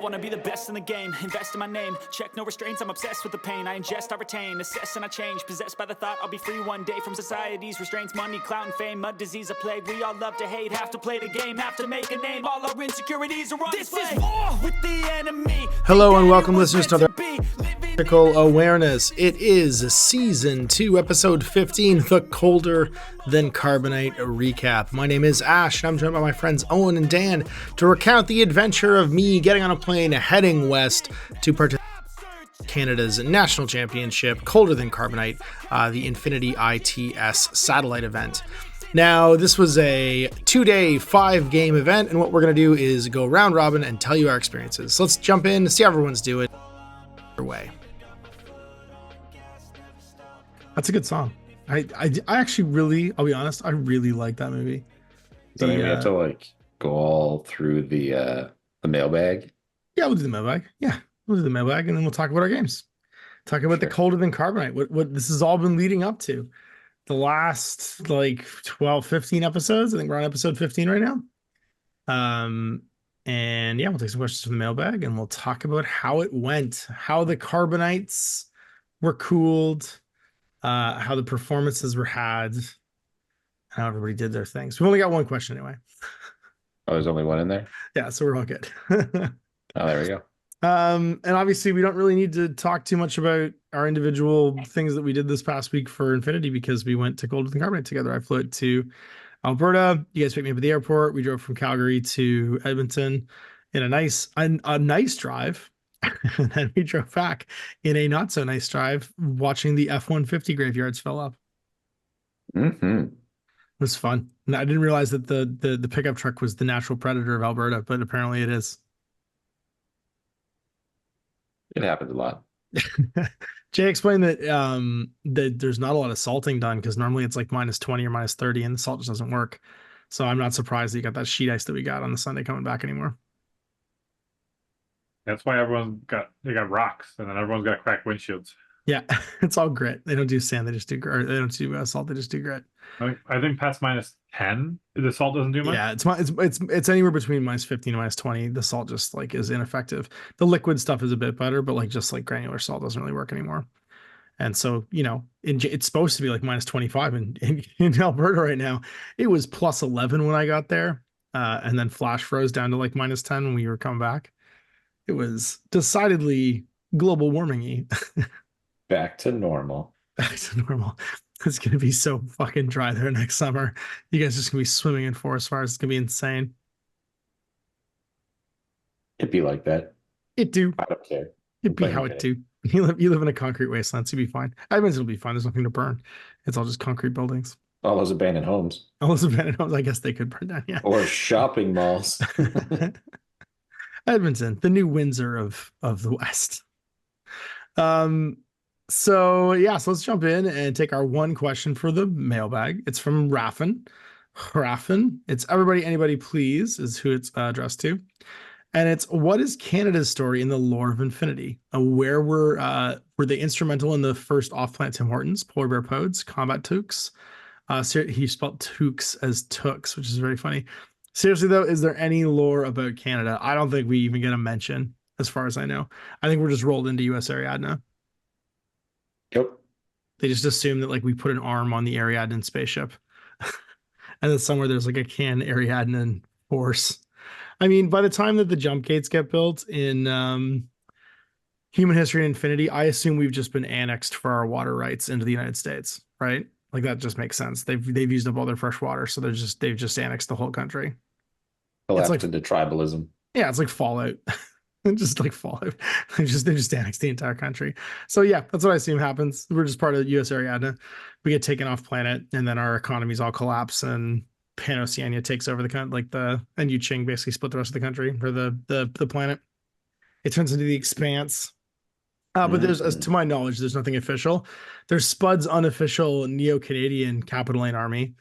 wanna be the best in the game, invest in my name, check no restraints, I'm obsessed with the pain. I ingest, I retain, assess and I change, possessed by the thought I'll be free one day from society's restraints. Money, clout and fame, mud, disease, a plague. We all love to hate, have to play the game, have to make a name. All our insecurities are on display. This is war with the enemy. Hello and welcome listeners to the Critical Awareness. It is Season 2, Episode 15, the Colder Than Carbonite recap. My name is Ash, and I'm joined by my friends Owen and Dan to recount the adventure of me getting on a plane heading west to participate in Canada's National Championship, Colder Than Carbonite, the Infinity ITS satellite event. Now, this was a 2-day, 5-game event, and what we're going to do is go round robin and tell you our experiences. So let's jump in, see how everyone's doing. Way. That's a good song. I actually really, I'll be honest, I really like that movie. So we have to go all through the mailbag. Yeah, we'll do the mailbag. Yeah, we'll do the mailbag, and then we'll talk about our games. Talk about the Colder Than Carbonite. What this has all been leading up to. The last 12, 15 episodes. I think we're on episode 15 right now. And yeah, we'll take some questions from the mailbag, and we'll talk about how it went, how the Carbonites were cooled, how the performances were had, how everybody did their things. We only got one question anyway. Oh, there's only one in there? Yeah, so we're all good. Oh, there we go. And obviously we don't really need to talk too much about our individual things that we did this past week for Infinity because we went to Colder Than Carbonite together. I flew to Alberta. You guys picked me up at the airport. We drove from Calgary to Edmonton in a nice drive. And then we drove back in a not so nice drive watching the F-150 graveyards fill up. Mm-hmm. It was fun. And I didn't realize that the pickup truck was the natural predator of Alberta, but apparently it is. It happens a lot. Jay explained that that there's not a lot of salting done because normally it's like -20 or -30 and the salt just doesn't work. So I'm not surprised that you got that sheet ice that we got on the Sunday coming back anymore. That's why they got rocks, and then everyone's got cracked windshields. Yeah, it's all grit. They don't do sand, they just do grit. They don't do salt, they just do grit. I think past -10, the salt doesn't do much. Yeah, it's anywhere between -15 and -20. The salt just is ineffective. The liquid stuff is a bit better, but just granular salt doesn't really work anymore. And so, it's supposed to be -25 in Alberta right now. It was +11 when I got there, and then flash froze down to -10 when we were coming back. It was decidedly global warming-y. Back to normal. Back to normal. It's going to be so fucking dry there next summer. You guys are just going to be swimming in forest fires. It's going to be insane. It'd be like that. It do. I don't care. It'd be how it do. You live in a concrete wasteland, so you'll be fine. I imagine it'll be fine. There's nothing to burn. It's all just concrete buildings. All those abandoned homes. All those abandoned homes, I guess they could burn down, yeah. Or shopping malls. Edmonton, the new Windsor of the West. So let's jump in and take our one question for the mailbag. It's from Raffin. It's everybody, anybody, please, is who it's addressed to. And it's, what is Canada's story in the lore of Infinity? Where were they instrumental in the first off-planet Tim Hortons, Polar Bear Pods, Combat Tukes? He spelled Tukes as Tooks, which is very funny. Seriously, though, is there any lore about Canada? I don't think we even get a mention, as far as I know. I think we're just rolled into US Ariadne. Yep. They just assume that we put an arm on the Ariadne spaceship. And then somewhere there's a canned Ariadne force. I mean, by the time that the jump gates get built in Human History and Infinity, I assume we've just been annexed for our water rights into the United States, right? That just makes sense. They've used up all their fresh water, so they've just annexed the whole country. Collapsed into tribalism. Yeah, it's like Fallout. Just like Fallout. They just annexed the entire country. So yeah, that's what I assume happens. We're just part of US Ariadne. We get taken off planet, and then our economies all collapse, and Pan-Oceania takes over the country, and Yu-Ching basically split the rest of the country or the planet. It turns into the Expanse. But there's, as to my knowledge, there's nothing official. There's Spud's unofficial Neo-Canadian Capital Lane Army,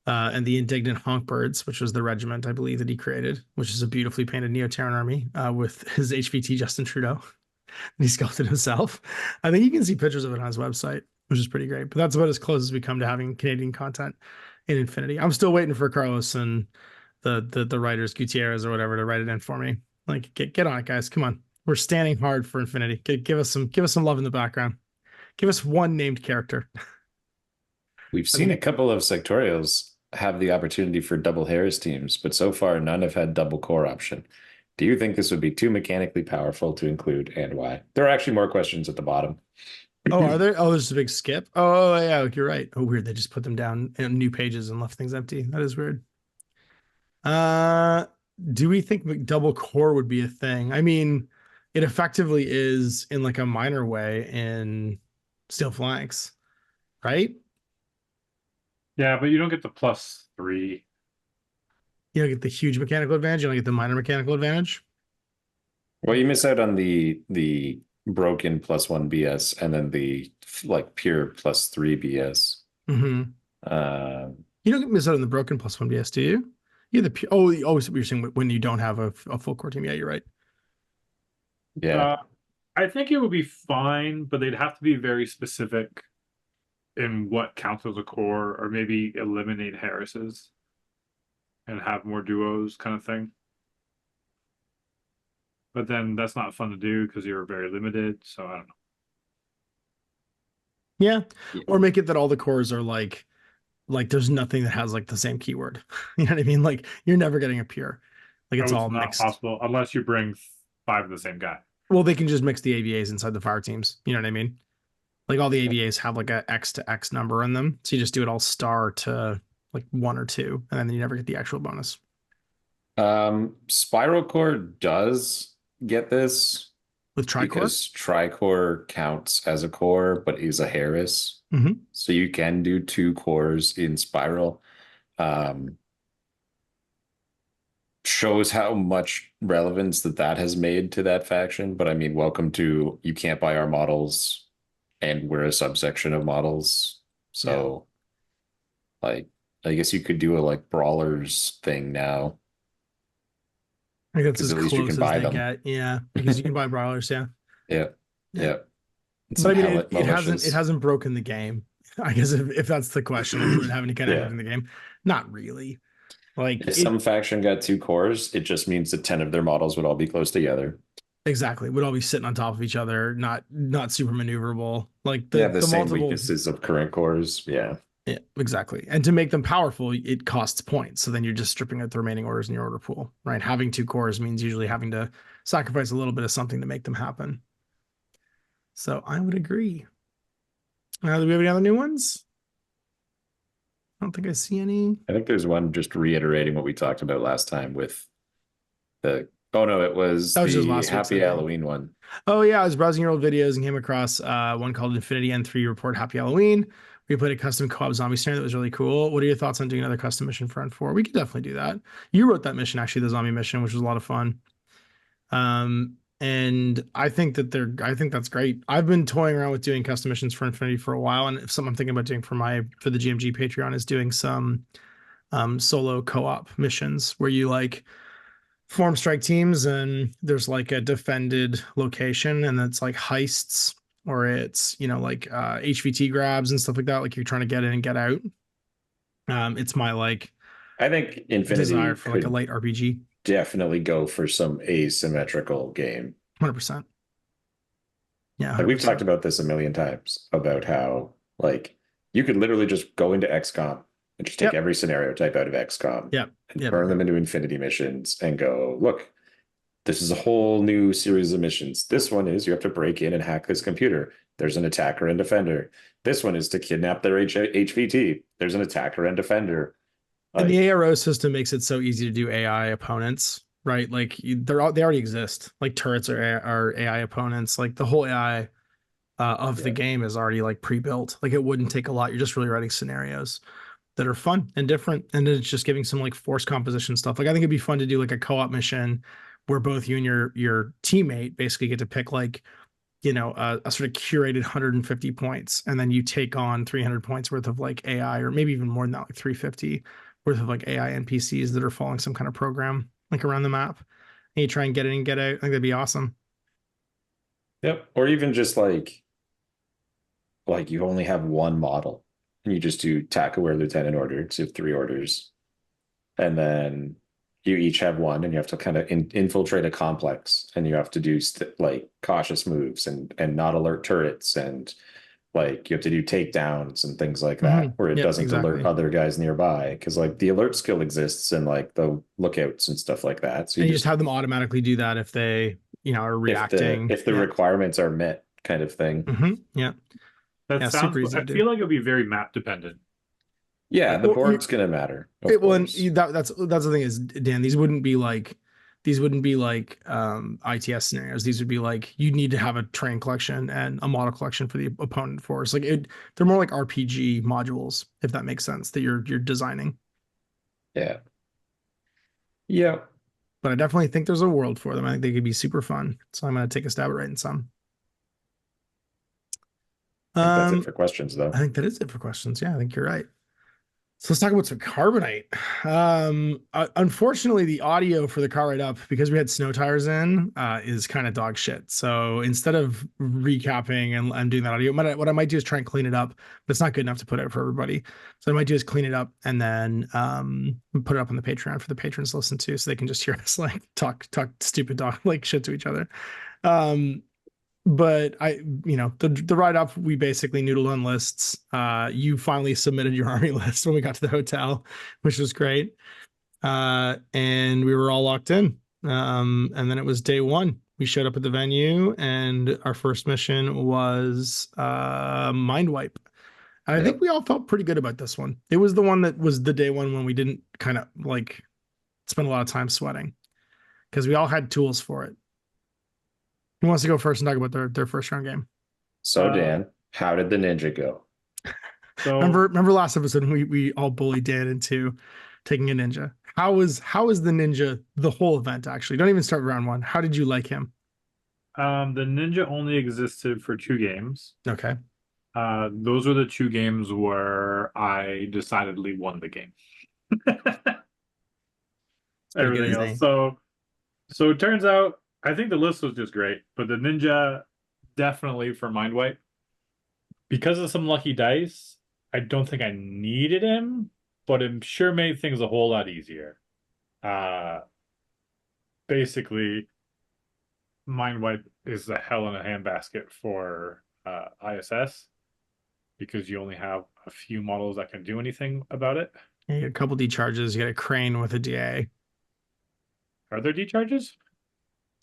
and the Indignant Honkbirds, which was the regiment, I believe, that he created, which is a beautifully painted Neo-Terran army with his HVT Justin Trudeau. And he sculpted himself. I think you can see pictures of it on his website, which is pretty great. But that's about as close as we come to having Canadian content in Infinity. I'm still waiting for Carlos and the writers, Gutierrez or whatever, to write it in for me. Like get on it, guys. Come on. We're standing hard for Infinity. Give us some love in the background. Give us one named character. We've seen a couple of sectorials have the opportunity for double Harris teams, but so far none have had double core option. Do you think this would be too mechanically powerful to include, and why? There are actually more questions at the bottom. Oh, are there? Oh, there's a big skip. Oh, yeah, you're right. Oh, weird. They just put them down in new pages and left things empty. That is weird. Do we think double core would be a thing? I mean, it effectively is in like a minor way in SteelFanks, right? Yeah, but you don't get the +3. You don't get the huge mechanical advantage. You don't get the minor mechanical advantage. Well, you miss out on the broken +1 BS and then the like pure +3 BS. Mm-hmm. You don't miss out on the broken +1 BS, do you? Yeah, you're saying when you don't have a full core team. Yeah, you're right. Yeah. I think it would be fine, but they'd have to be very specific in what counts as a core, or maybe eliminate Harris's and have more duos kind of thing. But then that's not fun to do because you're very limited. So I don't know. Yeah. Or make it that all the cores are like there's nothing that has like the same keyword. You know what I mean? Like you're never getting a pure. Like it's all not mixed. possible unless you bring 5 of the same guy. Well, they can just mix the AVAs inside the fire teams. You know what I mean? Like all the AVAs have like a X to X number in them. So you just do it all star to like 1 or 2, and then you never get the actual bonus. Spiral Core does get this With Tricore? because Tricore counts as a core, but is a Harris. Mm-hmm. So you can do 2 cores in Spiral. Shows how much relevance that has made to that faction. But I mean, welcome to you can't buy our models, and we're a subsection of models. So, like, I guess you could do a like brawlers thing now. I think that's as at least close you can as buy they them. get. Yeah, because you can buy brawlers. Yeah. Yeah. But I mean, it hasn't broken the game. I guess if that's the question, if it would have any kind of impact in the game, not really. Like if some faction got 2 cores, it just means that 10 of their models would all be close together. Exactly, would all be sitting on top of each other, not super maneuverable. Like the same weaknesses of current cores. Yeah, exactly. And to make them powerful, it costs points. So then you're just stripping out the remaining orders in your order pool, right? Having 2 cores means usually having to sacrifice a little bit of something to make them happen. So I would agree. Do we have any other new ones? I don't think I see any. I think there's one just reiterating what we talked about last time with the. Oh no, it was the Happy Halloween one. Oh yeah, I was browsing your old videos and came across one called Infinity N3 Report Happy Halloween. We played a custom co-op zombie scenario that was really cool. What are your thoughts on doing another custom mission for N4? We could definitely do that. You wrote that mission, actually, the zombie mission, which was a lot of fun. And I think that's great. I've been toying around with doing custom missions for Infinity for a while, and something I'm thinking about doing for the GMG Patreon is doing some solo co-op missions where you like form strike teams and there's like a defended location and it's like heists or it's like HVT grabs and stuff like that. Like you're trying to get in and get out. It's my I think Infinity desire for like a light RPG. Definitely go for some asymmetrical game. 100%. Yeah. 100%. Like we've talked about this a million times about how like you could literally just go into XCOM and just take every scenario type out of XCOM and turn them into Infinity missions and go, look, this is a whole new series of missions. This one is you have to break in and hack this computer. There's an attacker and defender. This one is to kidnap their HVT. There's an attacker and defender. And the ARO system makes it so easy to do AI opponents, right? Like they already exist. Like turrets are AI opponents. Like the whole AI of the game is already like pre-built. Like it wouldn't take a lot. You're just really writing scenarios that are fun and different, and then it's just giving some like force composition stuff. Like I think it'd be fun to do like a co-op mission where both you and your teammate basically get to pick like a sort of curated 150 points, and then you take on 300 points worth of like AI, or maybe even more than that, like 350 worth of like AI NPCs that are following some kind of program like around the map, and you try and get in and get out. I think that'd be awesome. Yep. Or even just like you only have one model and you just do TACAware Lieutenant order, so 3 orders. And then you each have one, and you have to kind of infiltrate a complex, and you have to do like cautious moves and not alert turrets, and like you have to do takedowns and things like that, where it doesn't alert other guys nearby, because like the alert skill exists in like the lookouts and stuff like that. So you just have them automatically do that if they, you know, are reacting. If the requirements are met, kind of thing. Yeah. That sounds super easy. I feel like it'll be very map dependent. Yeah, the board's gonna matter. That's the thing is, Dan, these wouldn't be like ITS scenarios. These would be like, you need to have a train collection and a model collection for the opponent force. Like they're more like RPG modules, if that makes sense, that you're designing. Yeah. Yeah. But I definitely think there's a world for them. I think they could be super fun. So I'm gonna take a stab at writing some. I think that's it for questions, though. I think that is it for questions. Yeah, I think you're right. So let's talk about some carbonite. Unfortunately, the audio for the car ride up, because we had snow tires in, is kind of dog shit. So instead of recapping and doing that audio, what I might do is try and clean it up, but it's not good enough to put out for everybody. So I might do is clean it up and then put it up on the Patreon for the patrons to listen to, so they can just hear us like talk stupid dog like shit to each other. But the write up, we basically noodled on lists. You finally submitted your army list when we got to the hotel, which was great. And we were all locked in. And then it was day one. We showed up at the venue, and our first mission was mind wipe. And I think we all felt pretty good about this one. It was the one that was the day one when we didn't kind of like spend a lot of time sweating, because we all had tools for it. Who wants to go first and talk about their first round game? So Dan, how did the ninja go? So remember last episode when we all bullied Dan into taking a ninja. How was the ninja the whole event? Actually, don't even start round one. How did you like him? The ninja only existed for 2 games. Okay. Those were the 2 games where I decidedly won the game. Everything else. So it turns out, I think the list was just great, but the ninja definitely for mind wipe. Because of some lucky dice, I don't think I needed him, but it sure made things a whole lot easier. Basically, mind wipe is a hell in a handbasket for ISS, because you only have a few models that can do anything about it. You get a couple decharges. You get a crane with a DA. Are there decharges?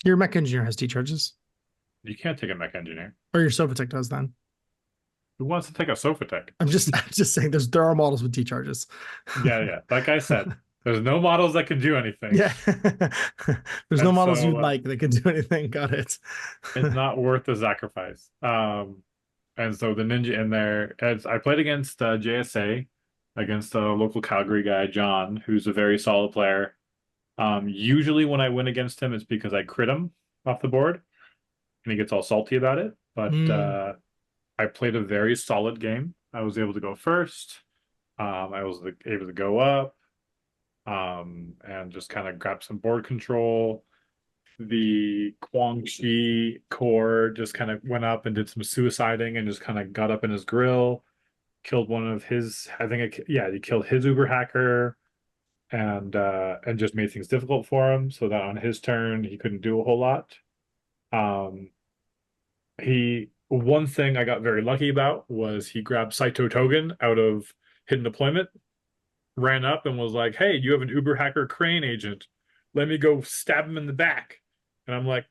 Your mech engineer has decharges. You can't take a mech engineer. Or your Sophatech does then. Who wants to take a Sophatech? I'm just saying there are models with decharges. Yeah. Like I said, there's no models that can do anything. Yeah. There's no models you'd like that can do anything. Got it. It's not worth the sacrifice. And so the ninja in there, as I played against JSA, against a local Calgary guy, John, who's a very solid player. Usually when I win against him, it's because I crit him off the board and he gets all salty about it. But I played a very solid game. I was able to go first. I was able to go up and just kind of grab some board control. The Guangxi core just kind of went up and did some suiciding and just kind of got up in his grill, killed one of his, he killed his Uber hacker. And just made things difficult for him, so that on his turn he couldn't do a whole lot. One thing I got very lucky about was he grabbed Saito Togen out of hidden deployment, ran up and was like, "Hey, you have an Uber hacker crane agent. Let me go stab him in the back." And I'm like,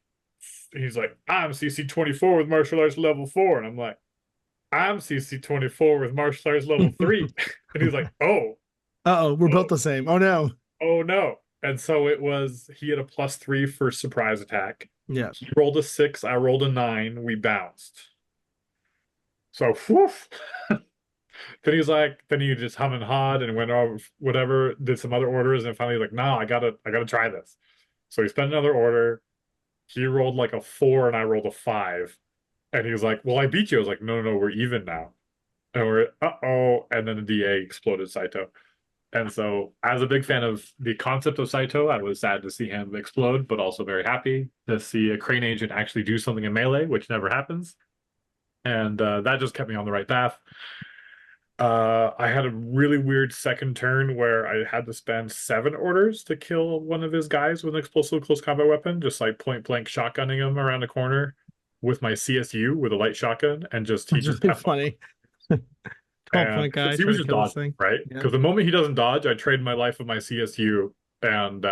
he's like, "I'm CC24 with martial arts level 4," and I'm like, "I'm CC24 with martial arts level 3." And he's like, "Oh. Uh-oh, we're built the same. Oh no. Oh no." And so he had a +3 for surprise attack. Yeah. He rolled a 6, I rolled a 9, we bounced. So whew. Then he just hum and hawed and went over whatever, did some other orders, and finally like, "No, I gotta try this." So he spent another order. He rolled like a 4 and I rolled a 5. And he was like, "Well, I beat you." I was like, No, we're even now. And we're and then the DA exploded Saito. And so, as a big fan of the concept of Saito, I was sad to see him explode, but also very happy to see a crane agent actually do something in melee, which never happens. And that just kept me on the right path. I had a really weird second turn where I had to spend 7 orders to kill one of his guys with an explosive close combat weapon, just like point blank shotgunning him around the corner with my CSU with a light shotgun, and just he It's just really funny. 12-point guy because he was trying to just kill this dodging, thing. right? Yeah. Because the moment he doesn't dodge, I trade my life with my CSU and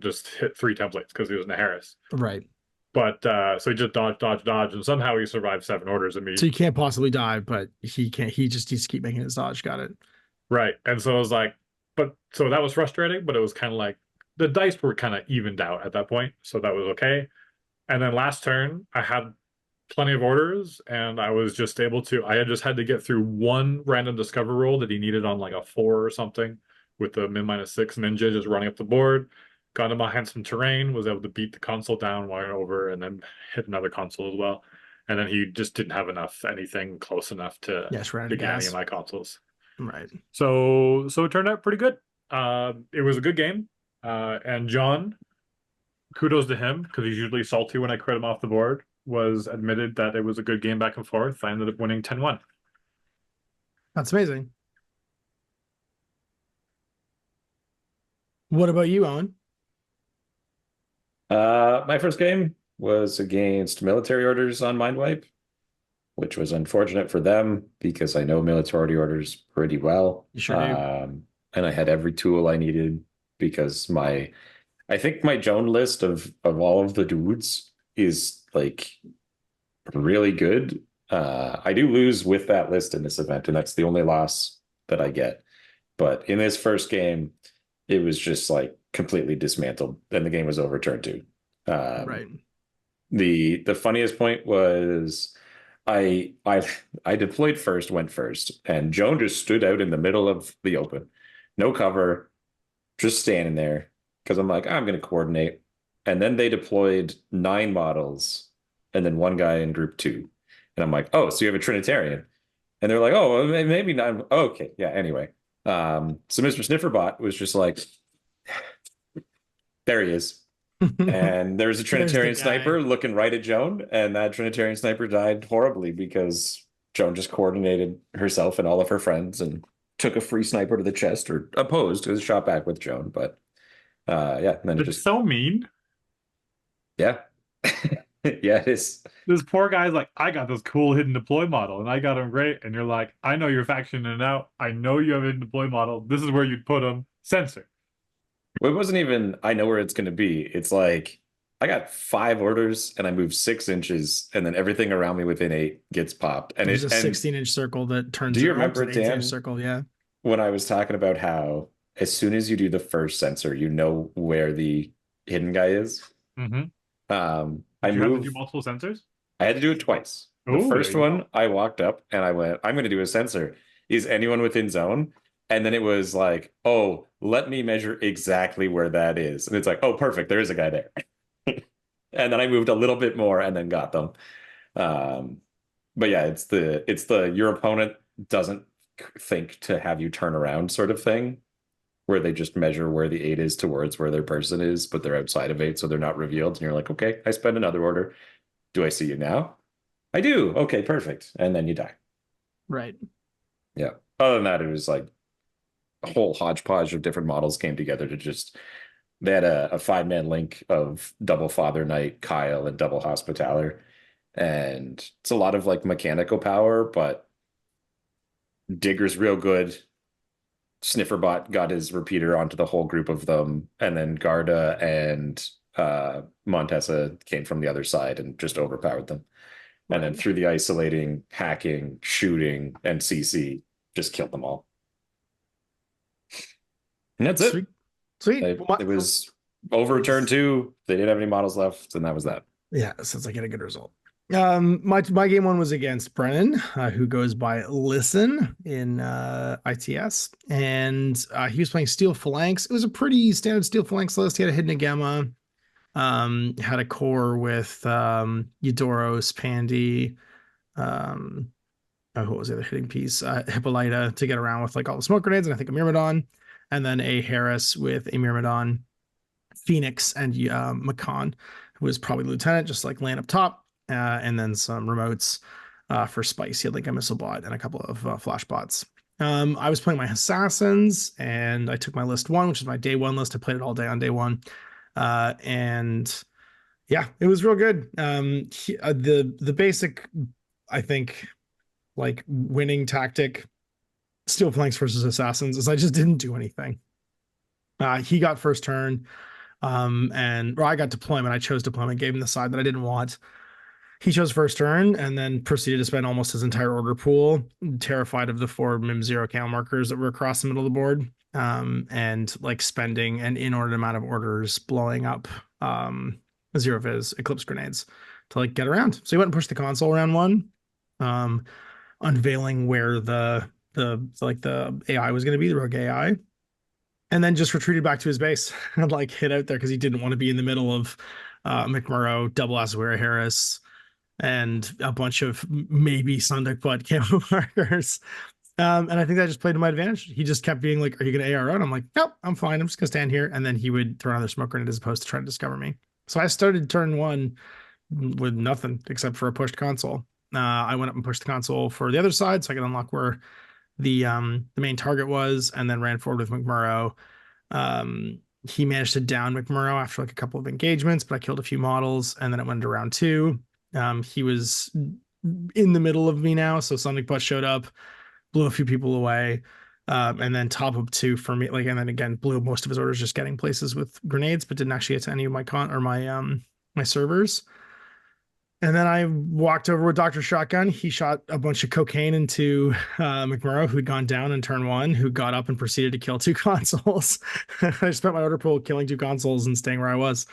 just hit 3 templates because he was in a Harris. Right. But so he just dodge, and somehow he survived 7 orders of me. So you can't possibly die, but he can't. He just needs to keep making his dodge. Got it. Right. And so I was like, but so that was frustrating, but it was kind of like the dice were kind of evened out at that point. So that was okay. And then last turn, I had plenty of orders, and I was just able to, I had just had to get through 1 random discover roll that he needed on like a 4 or something with the min-6 ninja just running up the board. Got him behind some terrain, was able to beat the console down, wire over, and then hit another console as well. And then he just didn't have anything close enough to get any of my consoles. Right. So it turned out pretty good. It was a good game. And John, kudos to him, because he's usually salty when I crit him off the board, was admitted that it was a good game back and forth. I ended up winning 10-1. That's amazing. What about you, Owen? My first game was against military orders on Mindwipe, which was unfortunate for them because I know military orders pretty well. You sure do. And I had every tool I needed because I think my Joan list of all of the dudes is like really good. I do lose with that list in this event, and that's the only loss that I get. But in this first game, it was just like completely dismantled, and the game was overturned too. Right. The funniest point was I deployed first, went first, and Joan just stood out in the middle of the open, no cover, just standing there because I'm like, I'm going to coordinate. And then they deployed 9 models and then 1 guy in group 2. And I'm like, oh, so you have a Trinitarian. And they're like, oh, well, maybe not. Oh, okay. Yeah. Anyway. So Mr. Snifferbot was just like, there he is. And there's a Trinitarian sniper looking right at Joan. And that Trinitarian sniper died horribly because Joan just coordinated herself and all of her friends and took a free sniper to the chest, or opposed to the shot back with Joan. But yeah. And then it's just so mean. Yeah. Yeah, it is. This poor guy's like, I got this cool hidden deploy model and I got him great. And you're like, I know your faction in and out. I know you have a hidden deploy model. This is where you'd put him. Censor. Well, it wasn't even, I know where it's going to be. It's like, I got 5 orders and I moved 6 inches, and then everything around me within 8 gets popped. And there's a 16-inch circle that turns. Do you remember it, Dan? Circle, yeah. When I was talking about how as soon as you do the first sensor, you know where the hidden guy is. Mm-hmm. I moved. Have to do multiple sensors? I had to do it twice. The first one, I walked up and I went, I'm going to do a sensor. Is anyone within zone? And then it was like, oh, let me measure exactly where that is. And it's like, oh, perfect. There is a guy there. And then I moved a little bit more and then got them. But yeah, it's the your opponent doesn't think to have you turn around sort of thing, where they just measure where the 8 is towards where their person is, but they're outside of 8, so they're not revealed. And you're like, okay, I spend another order. Do I see you now? I do. Okay, perfect. And then you die. Right. Yeah. Other than that, it was like a whole hodgepodge of different models came together to just, they had a 5-man link of double Father Knight, Kyle, and double Hospitaller. And it's a lot of like mechanical power, but Digger's real good. Snifferbot got his repeater onto the whole group of them, and then Garda and Montesa came from the other side and just overpowered them. Right. And then through the isolating, hacking, shooting, and CC, just killed them all. And that's it. Sweet. It was overturned 2. They didn't have any models left, and that was that. Yeah, sounds like a good result. My game 1 was against Brennan, who goes by Listen in ITS, and he was playing SteelFanks. It was a pretty standard SteelFanks list. He had a hidden Gamma, had a core with Eudoros, Pandy, what was the other hitting piece? Hippolyta to get around with like all the smoke grenades, and I think a Myrmidon, and then a Harris with a Myrmidon, Phoenix, and Macan, who was probably Lieutenant, just like laying up top. And then some remotes for Spice. He had like a missile bot and a couple of flash bots. I was playing my assassins, and I took my list 1, which is my day 1 list. I played it all day on day 1, and yeah, it was real good. The basic, I think, like winning tactic, SteelFanks versus assassins, is I just didn't do anything. He got first turn, or I got deployment. I chose deployment, gave him the side that I didn't want. He chose first turn and then proceeded to spend almost his entire order pool, terrified of the 4 MIM0 camo markers that were across the middle of the board, and like spending an inordinate amount of orders blowing up zero vis eclipse grenades to like get around. So he went and pushed the console round 1, unveiling where the AI was going to be, the rogue AI, and then just retreated back to his base and like hid out there because he didn't want to be in the middle of McMurrow, double Azuera Harris, and a bunch of maybe Sundeck Butt camo markers. And I think that just played to my advantage. He just kept being like, "Are you going to AR out?" I'm like, "Nope, I'm fine. I'm just going to stand here." And then he would throw another smoke grenade as opposed to trying to discover me. So I started turn 1 with nothing except for a pushed console. I went up and pushed the console for the other side so I could unlock where the main target was, and then ran forward with McMurrow. He managed to down McMurrow after like a couple of engagements, but I killed a few models, and then it went into round 2. He was in the middle of me now, so Sonic Butt showed up, blew a few people away, and then top up 2 for me, like, and then again blew most of his orders just getting places with grenades, but didn't actually get to any of my my servers. And then I walked over with Dr. Shotgun. He shot a bunch of cocaine into McMurrow, who'd gone down in turn 1, who got up and proceeded to kill 2 consoles. I spent my order pool killing 2 consoles and staying where I was.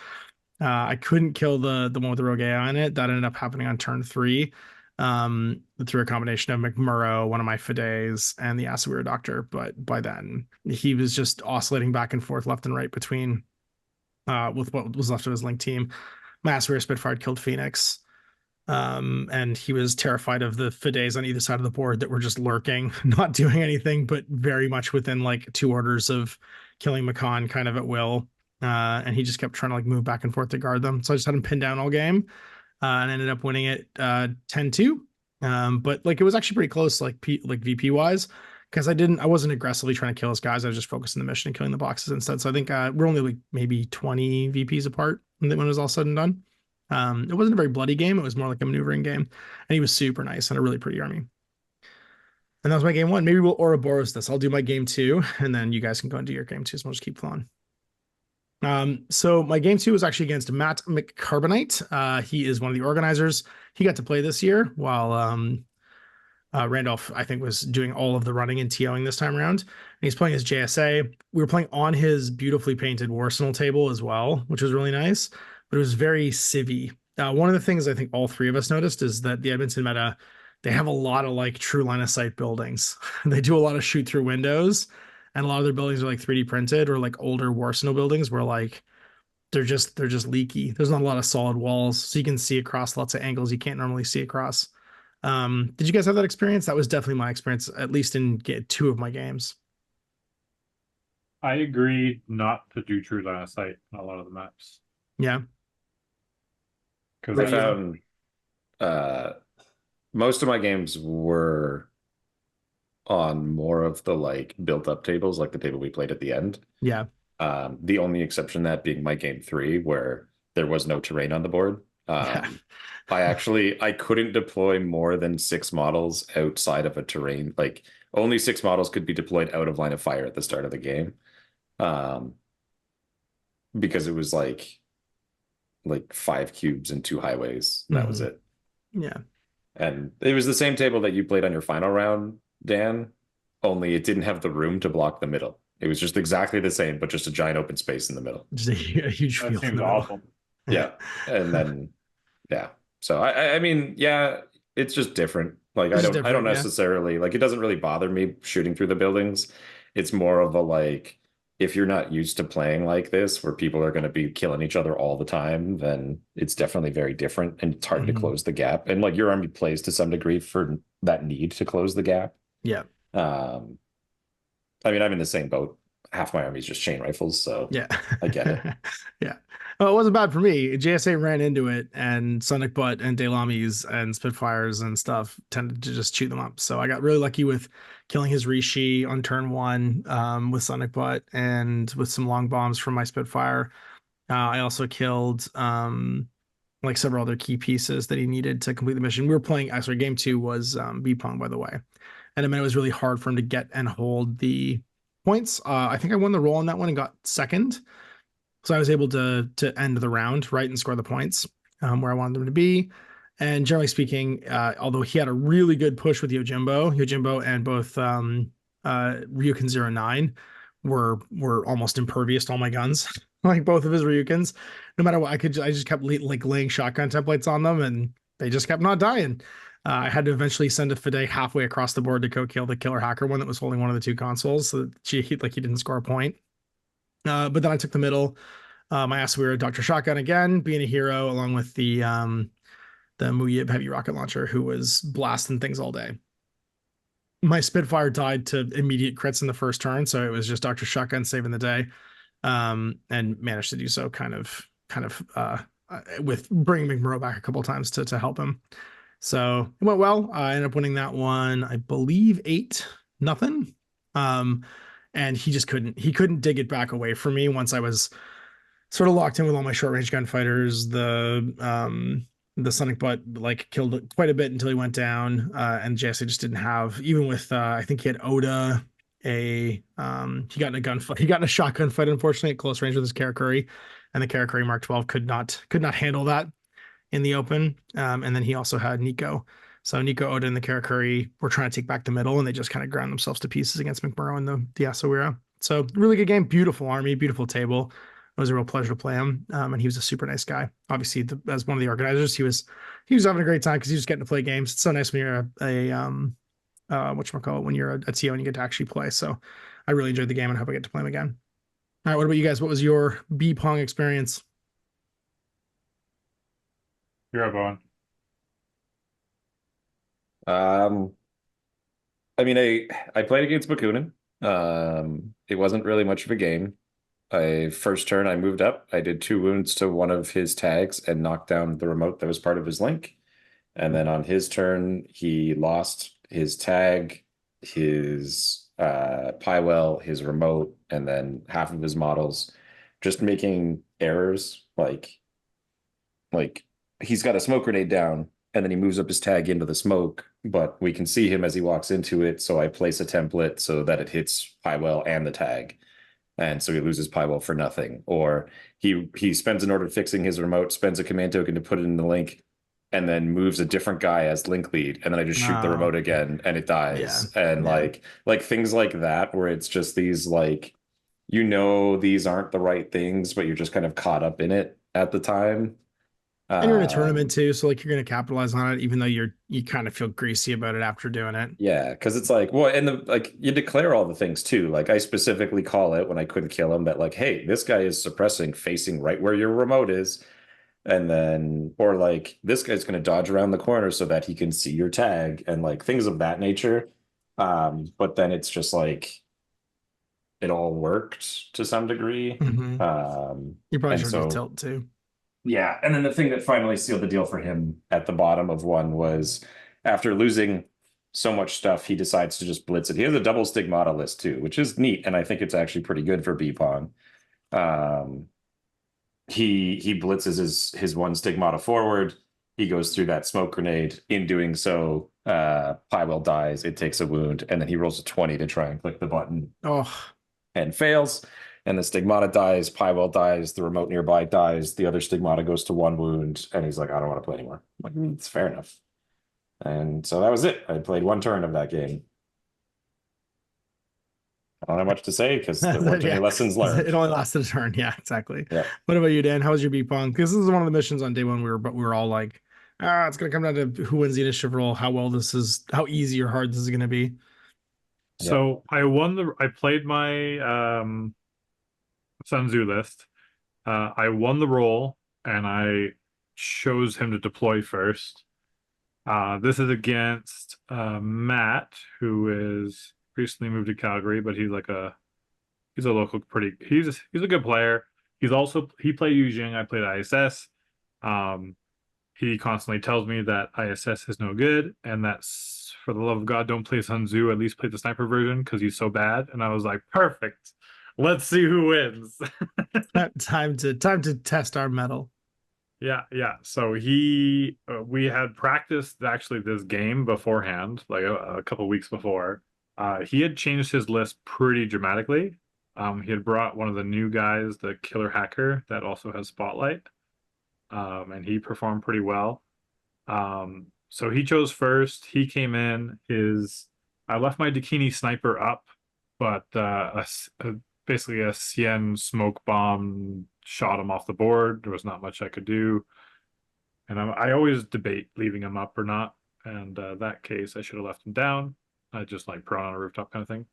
I couldn't kill the one with the rogue AI on it. That ended up happening on turn 3, through a combination of McMurrow, one of my Fides, and the Azuera Doctor. But by then, he was just oscillating back and forth left and right between with what was left of his Link team. My Azuera Spitfire killed Phoenix. And he was terrified of the Fides on either side of the board that were just lurking, not doing anything, but very much within like 2 orders of killing Makan kind of at will. And he just kept trying to like move back and forth to guard them. So I just had him pinned down all game, and ended up winning it 10-2. But like it was actually pretty close, like VP wise, because I wasn't aggressively trying to kill his guys. I was just focusing the mission and killing the boxes instead. So I think we're only like maybe 20 VPs apart when it was all said and done. It wasn't a very bloody game. It was more like a maneuvering game, and he was super nice and a really pretty army. And that was my game 1. Maybe we'll Ouroboros this. I'll do my game 2, and then you guys can go and do your game 2. So we'll just keep flowing. So my game 2 was actually against Matt McCarbonite. He is one of the organizers. He got to play this year while Randolph, I think, was doing all of the running and TOing this time around. And he's playing his JSA. We were playing on his beautifully painted Warsenal table as well, which was really nice. But it was very civvy. One of the things I think all 3 of us noticed is that the Edmonton meta, they have a lot of like true line of sight buildings. They do a lot of shoot through windows, and a lot of their buildings are like 3D printed, or like older Warsenal buildings where like they're just leaky. There's not a lot of solid walls, so you can see across lots of angles you can't normally see across. Did you guys have that experience? That was definitely my experience, at least in 2 of my games. I agree not to do true line of sight on a lot of the maps. Yeah. Because I found most of my games were on more of the like built-up tables, like the table we played at the end. Yeah. The only exception that being my game 3, where there was no terrain on the board. Yeah. I couldn't deploy more than 6 models outside of a terrain. Like only 6 models could be deployed out of line of fire at the start of the game. Because it was like 5 cubes and 2 highways. That was it. Yeah. And it was the same table that you played on your final round, Dan, only it didn't have the room to block the middle. It was just exactly the same, but just a giant open space in the middle. Just a huge That field. seems awful. Yeah. And then, yeah. So I mean, yeah, it's just different. Like I don't necessarily like, it doesn't really bother me shooting through the buildings. It's more of a like, if you're not used to playing like this, where people are going to be killing each other all the time, then it's definitely very different, and it's hard to close the gap. And like your army plays to some degree for that need to close the gap. Yeah. I mean, I'm in the same boat. half my army is just chain rifles, so yeah, I get it. yeah. Well, it wasn't bad for me. JSA ran into it, and Sonic Butt and Delamies and Spitfires and stuff tended to just chew them up. So I got really lucky with killing his Rishi on turn 1 with Sonic Butt and with some long bombs from my Spitfire. I also killed like several other key pieces that he needed to complete the mission. We were playing, actually, game 2 was B-Pong, by the way. And I mean, it was really hard for him to get and hold the points. I think I won the roll on that one and got second. So I was able to end the round, right, and score the points where I wanted them to be. And generally speaking, although he had a really good push with Yojimbo and both Ryukin 09 were almost impervious to all my guns, like both of his Ryukins. No matter what, I just kept like laying shotgun templates on them, and they just kept not dying. I had to eventually send a Fide halfway across the board to go kill the killer hacker one that was holding one of the 2 consoles, so that he didn't score a point. But then I took the middle. I asked we were Dr. Shotgun again, being a hero, along with the Muyib heavy rocket launcher, who was blasting things all day. My Spitfire died to immediate crits in the first turn, so it was just Dr. Shotgun saving the day, and managed to do so kind of with bringing McMurrow back a couple times to help him. So it went well. I ended up winning that one, I believe 8-0. And he just couldn't dig it back away from me once I was sort of locked in with all my short range gunfighters. The Sonic Butt like killed it quite a bit until he went down, and JSA just didn't have, even with I think he had Oda, he got in a gunfight, he got in a shotgun fight, unfortunately, at close range with his Karakuri, and the Karakuri Mark 12 could not handle that in the open. And then he also had Nico. So Nico, Oda, and the Karakuri were trying to take back the middle, and they just kind of ground themselves to pieces against McMurrow and the Asawira. So really good game, beautiful army, beautiful table. It was a real pleasure to play him, and he was a super nice guy. Obviously, as one of the organizers, he was having a great time because he was getting to play games. It's so nice when you're whatchamacallit, when you're a TO and you get to actually play. So I really enjoyed the game and hope I get to play him again. All right, what about you guys? What was your B-Pong experience? You're up, Owen. I mean, I played against Bakunin. It wasn't really much of a game. First turn, I moved up. I did 2 wounds to one of his tags and knocked down the remote that was part of his link. And then on his turn, he lost his tag, his Pywell, his remote, and then half of his models, just making errors. Like he's got a smoke grenade down, and then he moves up his tag into the smoke, but we can see him as he walks into it. So I place a template so that it hits Pywell and the tag. And so he loses Pywell for nothing. Or he spends an order fixing his remote, spends a command token to put it in the link, and then moves a different guy as link lead. And then I just shoot the remote again and it dies. Yeah. And like things like that, where it's just these like, these aren't the right things, but you're just kind of caught up in it at the time. And you're in a tournament too, so like you're going to capitalize on it, even though you kind of feel greasy about it after doing it. Yeah, because it's like, well, and you declare all the things too. Like I specifically call it when I couldn't kill him that like, hey, this guy is suppressing facing right where your remote is, and then or like this guy's going to dodge around the corner so that he can see your tag and like things of that nature. But then it's just like it all worked to some degree. Mm-hmm. You probably should have tilt too. Yeah, and then the thing that finally sealed the deal for him at the bottom of one was after losing so much stuff, he decides to just blitz it. He has a double stigmata list too, which is neat, and I think it's actually pretty good for B-Pong. He blitzes his 1 stigmata forward. He goes through that smoke grenade. In doing so, Pywell dies. It takes a wound, and then he rolls a 20 to try and click the button. And fails. And the stigmata dies, Pywell dies, the remote nearby dies, the other stigmata goes to 1 wound, and he's like, I don't want to play anymore. I'm like, it's fair enough. And so that was it. I played 1 turn of that game. I don't have much to say because there weren't any lessons learned. It only lasted a turn. Yeah, exactly. Yeah. What about you, Dan? How was your B-Pong? Because this is one of the missions on day 1 we were all like, it's gonna come down to who wins the initiative roll, how easy or hard this is gonna be. So I played my Sun Tzu list. I won the roll and I chose him to deploy first. This is against Matt, who is recently moved to Calgary, but he's like a He's a local he's a good player. He played Yujing, I played ISS. He constantly tells me that ISS is no good, and that's for the love of God, don't play Sun Tzu. At least play the sniper version because he's so bad. And I was like, perfect. Let's see who wins. Time to test our metal. Yeah, yeah. So we had practiced actually this game beforehand, like a couple weeks before. He had changed his list pretty dramatically. He had brought one of the new guys, the killer hacker, that also has Spotlight. And he performed pretty well. So he chose first. He came in. I left my Dakini sniper up, but basically a Cien smoke bomb shot him off the board. There was not much I could do, and I always debate leaving him up or not. And that case, I should have left him down. I just like prone on a rooftop kind of thing.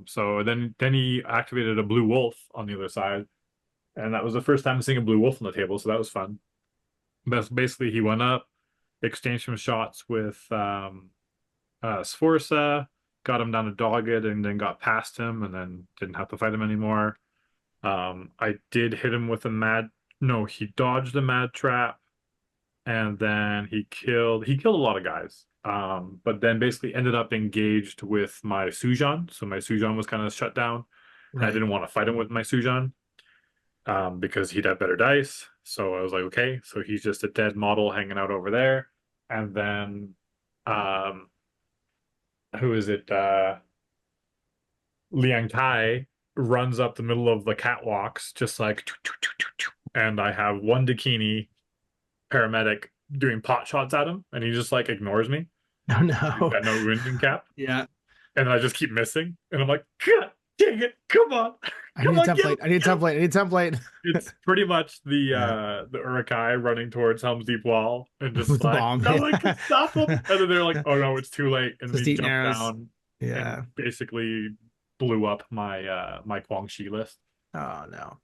So then he activated a blue wolf on the other side, and that was the first time seeing a blue wolf on the table, so that was fun. But basically, he went up, exchanged some shots with Sforza, got him down to dog it, and then got past him, and then didn't have to fight him anymore. I did hit him with he dodged the mad trap, and then he killed a lot of guys. But then basically ended up engaged with my Sujan, so my Sujan was kind of shut down. Right. I didn't want to fight him with my Sujan. Because he'd have better dice. So I was like, okay, so he's just a dead model hanging out over there. And then, who is it? Liang Tai runs up the middle of the catwalks, just like, and I have one Dakini paramedic doing pot shots at him, and he just like ignores me. Oh no. He's got no wounding cap. Yeah. And I just keep missing, and I'm like, God dang it, come on. I need a template. It's pretty much the Urukai running towards Helm's Deep Wall and just like, bomb. No one can stop him. And then they're like, oh no, it's too late. And then he jumped down and basically blew up my my Guangxi list. Oh no.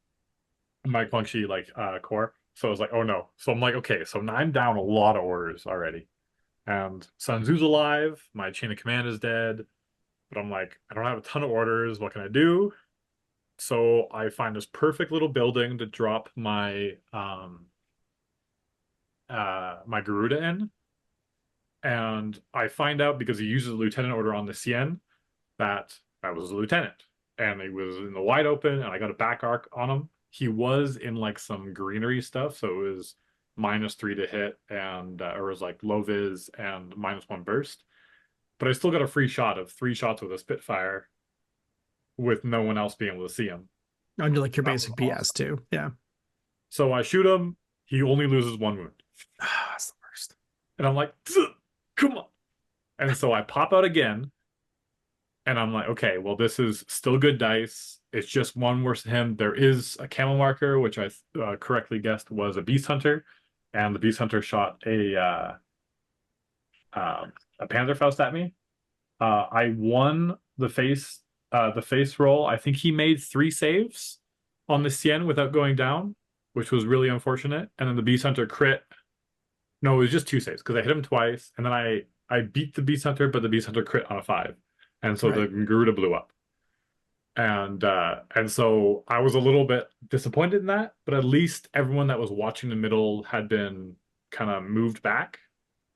My Guangxi core. So I was like, oh no. So I'm like, okay, so now I'm down a lot of orders already. And Sun Tzu's alive, my chain of command is dead. But I'm like, I don't have a ton of orders. What can I do? So I find this perfect little building to drop my my Garuda in. And I find out, because he uses a lieutenant order on the Cien, that was a lieutenant. And he was in the wide open, and I got a back arc on him. He was in like some greenery stuff, so it was -3 to hit, and or it was like low vis and -1 burst. But I still got a free shot of 3 shots with a Spitfire with no one else being able to see him. Under like your basic PS too. Yeah. So I shoot him. He only loses 1 wound. That's the worst. And I'm like, come on. And so I pop out again. And I'm like, okay, well, this is still good dice. It's just 1 worse than him. There is a camo marker, which I correctly guessed was a Beast Hunter. And the Beast Hunter shot a Panzerfaust at me. I won the face roll. I think he made 3 saves on the Cien without going down, which was really unfortunate. And then the Beast Hunter crit. No, it was just 2 saves because I hit him twice, and then I beat the Beast Hunter, but the Beast Hunter crit on a 5, and so the Garuda blew up. And so I was a little bit disappointed in that, but at least everyone that was watching the middle had been kind of moved back.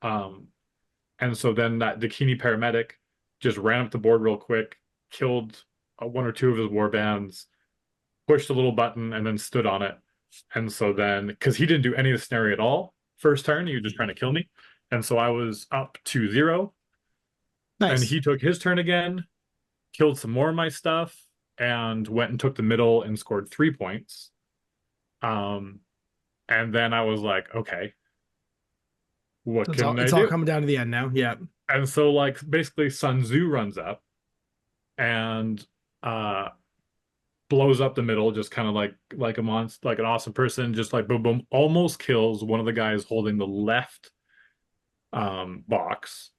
And so then that Dakini paramedic just ran up the board real quick, killed 1 or 2 of his warbands, pushed a little button, and then stood on it. And so then, because he didn't do any of the scenario at all, first turn, he was just trying to kill me. And so I was up to 0. Nice. And he took his turn again, killed some more of my stuff, and went and took the middle and scored 3 points. And then I was like, okay, what can I do? It's all coming down to the end now. Yeah. And so like basically Sun Tzu runs up and blows up the middle, just kind of like a monster, like an awesome person, just like boom boom, almost kills one of the guys holding the left box,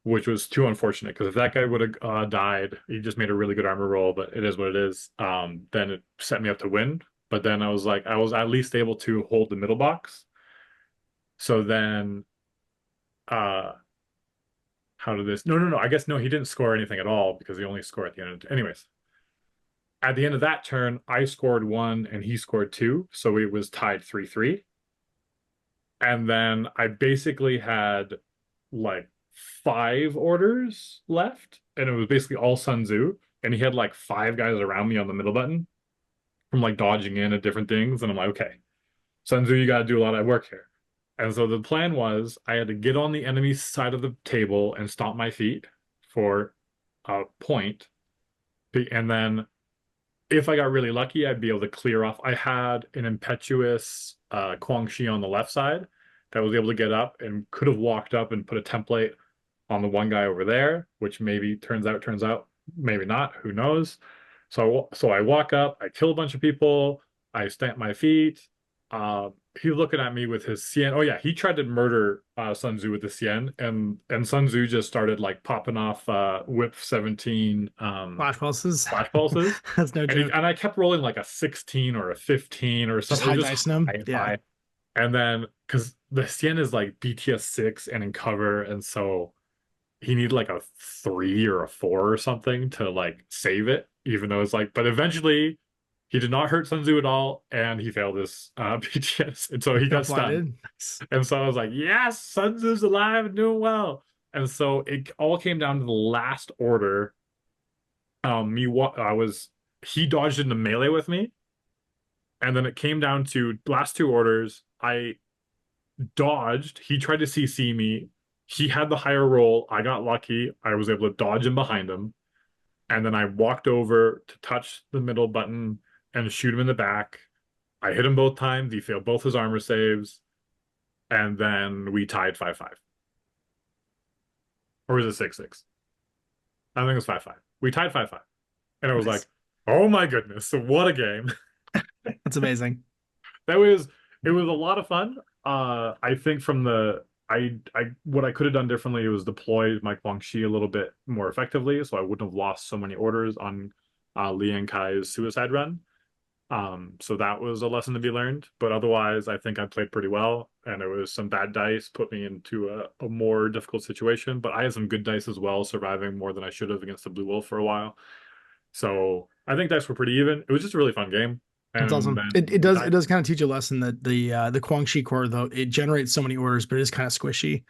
which was too unfortunate, because if that guy would have died, he just made a really good armor roll, but it is what it is. Then it set me up to win. But then I was at least able to hold the middle box. So then how did this? No. I guess no, he didn't score anything at all, because he only scored at the end. Anyways, At the end of that turn, I scored 1 and he scored 2, so it was tied 3-3. And then I basically had like 5 orders left, and it was basically all Sun Tzu, and he had like 5 guys around me on the middle button from like dodging in at different things, and I'm like, okay, Sun Tzu, you got to do a lot of work here. And so the plan was I had to get on the enemy side of the table and stomp my feet for a point, and then if I got really lucky, I'd be able to clear off. I had an impetuous Quang Shi on the left side that was able to get up and could have walked up and put a template on the one guy over there, which maybe turns out, maybe not, who knows. So I walk up, I kill a bunch of people, I stamp my feet. He's looking at me with his Xian. Oh yeah, he tried to murder Sun Tzu with the Xian, and Sun Tzu just started like popping off whip 17 flash pulses. That's no joke. And I kept rolling like a 16 or a 15 or something. Just high dicing him. Yeah. And then because the Xian is like BTS 6 and in cover, and so he needed like a 3 or a 4 or something to like save it, even though it's like, but eventually he did not hurt Sun Tzu at all, and he failed his BTS, and so he got stunned. And so I was like, yes, Sun Tzu's alive and doing well. And so it all came down to the last order. He dodged into melee with me, and then it came down to last 2 orders. I dodged. He tried to CC me. He had the higher roll. I got lucky. I was able to dodge him behind him, and then I walked over to touch the middle button and shoot him in the back. I hit him both times. He failed both his armor saves. And then we tied 5-5. Or was it 6-6? I think it was 5-5. We tied 5-5. And I was like, oh my goodness, what a game. That's amazing. It was a lot of fun. I think from what I could have done differently was deploy my Quang Shi a little bit more effectively, so I wouldn't have lost so many orders on Liang Kai's suicide run. So that was a lesson to be learned, but otherwise I think I played pretty well, and it was some bad dice put me into a more difficult situation, but I had some good dice as well, surviving more than I should have against the Blue Wolf for a while. So I think dice were pretty even. It was just a really fun game. It's awesome. It does kind of teach you a lesson that the Quang Shi core, though, it generates so many orders, but it is kind of squishy.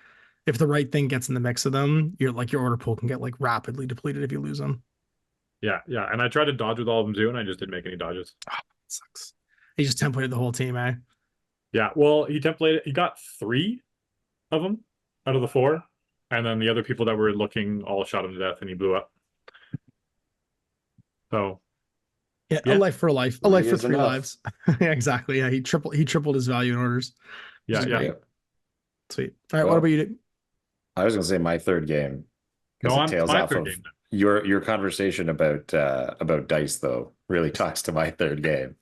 If the right thing gets in the mix of them, your order pool can get like rapidly depleted if you lose them. Yeah. And I tried to dodge with all of them too, and I just didn't make any dodges. Oh, sucks. He just templated the whole team, eh? Yeah, well, he got 3 of them out of the 4, and then the other people that were looking all shot him to death, and he blew up. So yeah. A life for a life. A life for 3 lives. Yeah, exactly. Yeah, he tripled his value in orders. Yeah. Sweet. All right, what about you, Dick? I was gonna say my 3rd game. No, it's my 3rd game. Your conversation about dice though really talks to my 3rd game.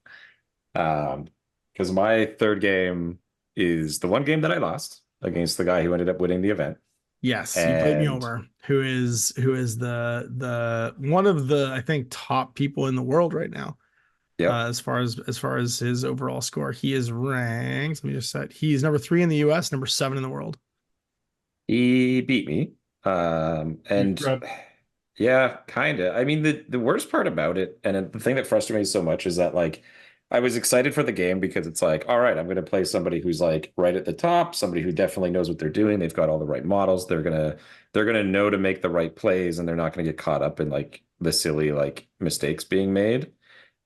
Because my 3rd game is the one game that I lost against the guy who ended up winning the event. Yes, he played me over. Who is the one of the, I think, top people in the world right now. Yeah. As far as his overall score, he is ranked. Let me just set. He's number 3 in the US, number 7 in the world. He beat me. And yeah, kind of. I mean, the worst part about it, and the thing that frustrates me so much, is that like I was excited for the game because it's like, all right, I'm going to play somebody who's like right at the top, somebody who definitely knows what they're doing. They've got all the right models. They're gonna know to make the right plays, and they're not going to get caught up in like the silly like mistakes being made.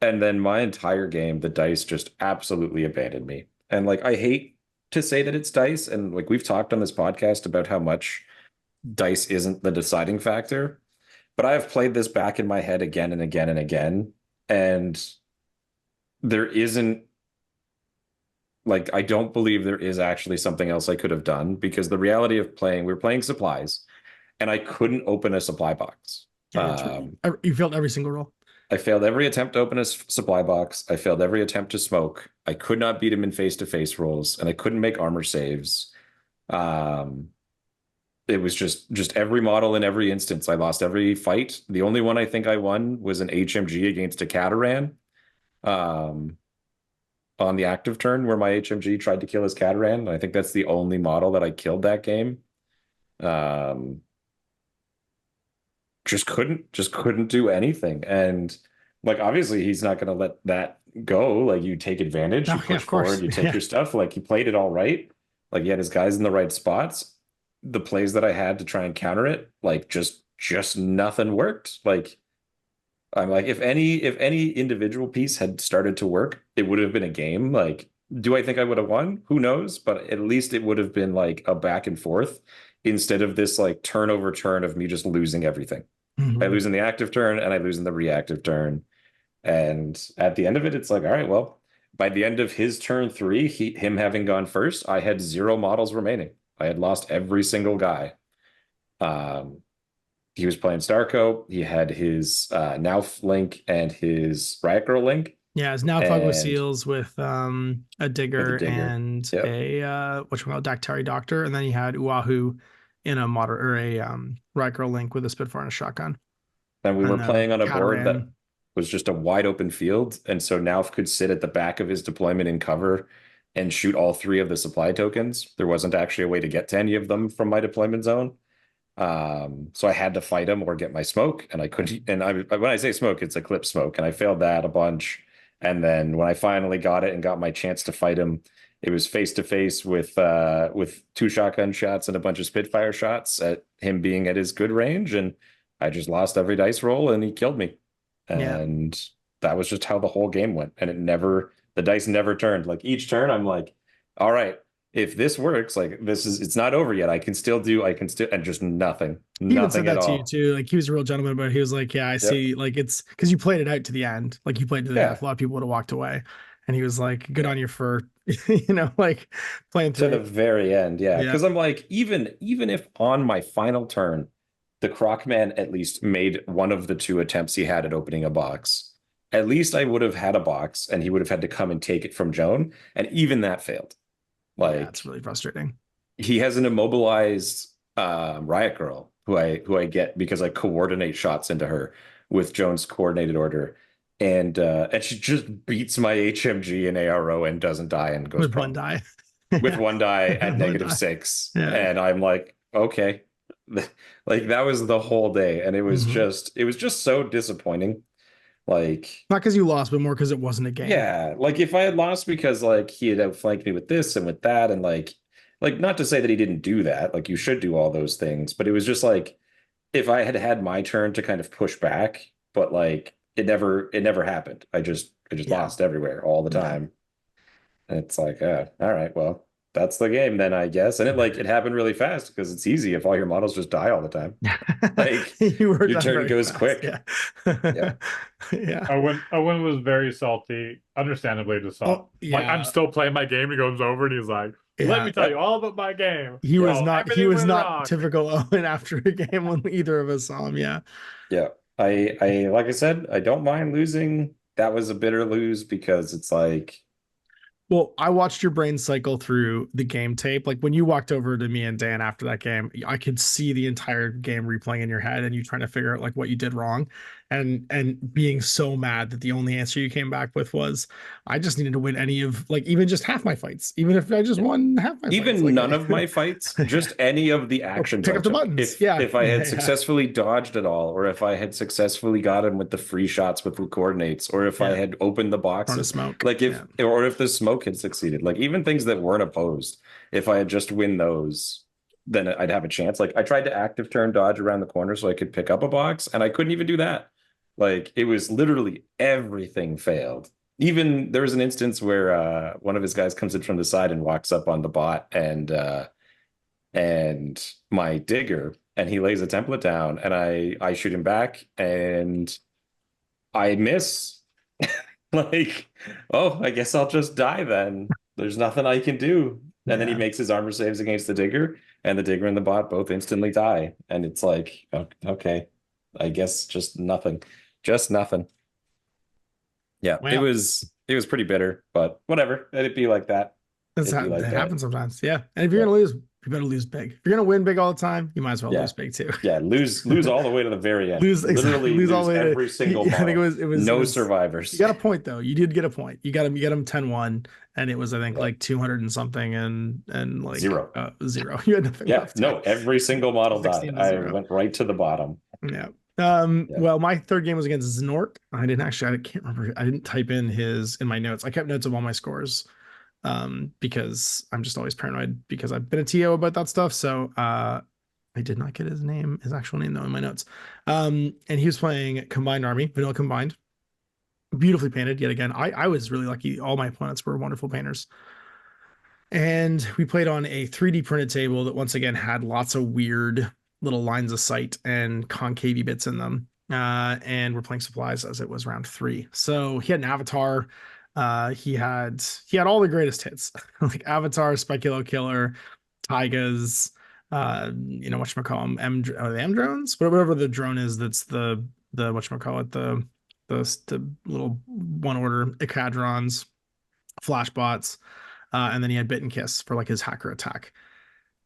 And then my entire game, the dice just absolutely abandoned me. And like, I hate to say that it's dice, and like we've talked on this podcast about how much dice isn't the deciding factor, but I have played this back in my head again and again and again, and there isn't, like, I don't believe there is actually something else I could have done, because the reality of we were playing supplies, and I couldn't open a supply box. You failed every single roll. I failed every attempt to open a supply box. I failed every attempt to smoke. I could not beat him in face-to-face rolls, and I couldn't make armor saves. It was just every model in every instance. I lost every fight. The only one I think I won was an HMG against a Cataran. On the active turn, where my HMG tried to kill his Cataran. I think that's the only model that I killed that game. Just couldn't do anything. And like obviously he's not going to let that go. Like you take advantage, you push forward, you take your stuff. Like he played it all right. Like he had his guys in the right spots. The plays that I had to try and counter it, like just nothing worked. Like I'm like, if any individual piece had started to work, it would have been a game. Like, do I think I would have won? Who knows? But at least it would have been like a back and forth instead of this like turnover turn of me just losing everything. I lose in the active turn and I lose in the reactive turn. And at the end of it, it's like, all right, well, by the end of his turn 3, him having gone first, I had 0 models remaining. I had lost every single guy. He was playing Starco. He had his Nauf link and his Riot Girl link. Yeah, his Nauf with seals with a digger and a Dactari Doctor, and then he had Uahu in a moderate or a Riot Girl link with a Spitfire and a shotgun. And we were playing on a board that was just a wide open field, and so Nauf could sit at the back of his deployment in cover and shoot all 3 of the supply tokens. There wasn't actually a way to get to any of them from my deployment zone. So I had to fight him or get my smoke, and I couldn't. And when I say smoke, it's Eclipse smoke, and I failed that a bunch. And then when I finally got it and got my chance to fight him, it was face to face with 2 shotgun shots and a bunch of Spitfire shots at him being at his good range, and I just lost every dice roll, and he killed me. And that was just how the whole game went, and the dice never turned. Like each turn, I'm like, all right, if this works, like it's not over yet. I can still, and just nothing. He even said that to you too. Like he was a real gentleman, but he was like, yeah, I see. Like it's because you played it out to the end. Like you played to the end. A lot of people would have walked away, and he was like, good on you for, like playing through to the very end. Yeah. Because I'm like, even if on my final turn, the Crocman at least made one of the 2 attempts he had at opening a box, at least I would have had a box and he would have had to come and take it from Joan. And even that failed. Like it's really frustrating. He has an immobilized Riot Girl who I get because I coordinate shots into her with Joan's coordinated order. And she just beats my HMG and ARO and doesn't die and goes with 1 die. With 1 die at -6. Yeah. And I'm like, okay. Like that was the whole day, and it was just so disappointing. Like not because you lost, but more because it wasn't a game. Yeah, like if I had lost because like he had outflanked me with this and with that, and like not to say that he didn't do that. Like you should do all those things, but it was just like if I had had my turn to kind of push back, but like it never happened. I just lost everywhere all the time, and it's like, all right, well. That's the game then, I guess. And it happened really fast because it's easy if all your models just die all the time. Like your turn goes fast. Quick. Yeah. Owen was very salty, understandably just salty. Like I'm still playing my game. He goes over and he's like, let me tell you all about my game. He was not typical Owen after a game when either of us saw him. Yeah. I like I said, I don't mind losing. That was a bitter lose because it's like, well, I watched your brain cycle through the game tape. Like when you walked over to me and Dan after that game, I could see the entire game replaying in your head and you trying to figure out like what you did wrong and being so mad that the only answer you came back with was, I just needed to win any of like even just half my fights. Even if I just won half my even fights. None of my fights, just any of the actions. Pick up the buttons. If I had successfully dodged it all, or if I had successfully got him with the free shots with the coordinates, or if I had opened the box, smoke. Like or if the smoke had succeeded, like even things that weren't opposed, if I had just win those, then I'd have a chance. Like I tried to active turn dodge around the corner so I could pick up a box, and I couldn't even do that. Like it was literally everything failed. Even there was an instance where one of his guys comes in from the side and walks up on the bot and my digger, and he lays a template down, and I shoot him back and I miss. Like, oh, I guess I'll just die then. There's nothing I can do. And then he makes his armor saves against the digger, and the digger and the bot both instantly die. And it's like, okay, I guess just nothing. Just nothing. Yeah, well, it was pretty bitter, but whatever. Let it be like that. It happens sometimes. Yeah. And if you're gonna lose, you better lose big. If you're gonna win big all the time, you might as well lose big too. Yeah, lose all the way to the very end. Lose all the way every single ball. I think it was no survivors. You got a point though. You did get a point. You got him 10-1, and it was I think like 200 and something and like zero. You had nothing left. No, every single model died. I went right to the bottom. Yeah. Well, my third game was against Znort. I can't remember. I didn't type in my notes. I kept notes of all my scores. Because I'm just always paranoid because I've been a TO about that stuff. So I did not get his actual name though in my notes. And he was playing Combined Army, Vanilla Combined. Beautifully painted yet again. I was really lucky. All my opponents were wonderful painters. And we played on a 3D printed table that once again had lots of weird little lines of sight and concavey bits in them. And we're playing supplies as it was round 3. So he had an avatar. He had all the greatest hits like Avatar, Speculo Killer, Taigas, whatchamacallit, the M drones, whatever the drone is. That's the whatchamacallit, the little one order Icadrons, Flashbots, and then he had Bit and Kiss for like his hacker attack.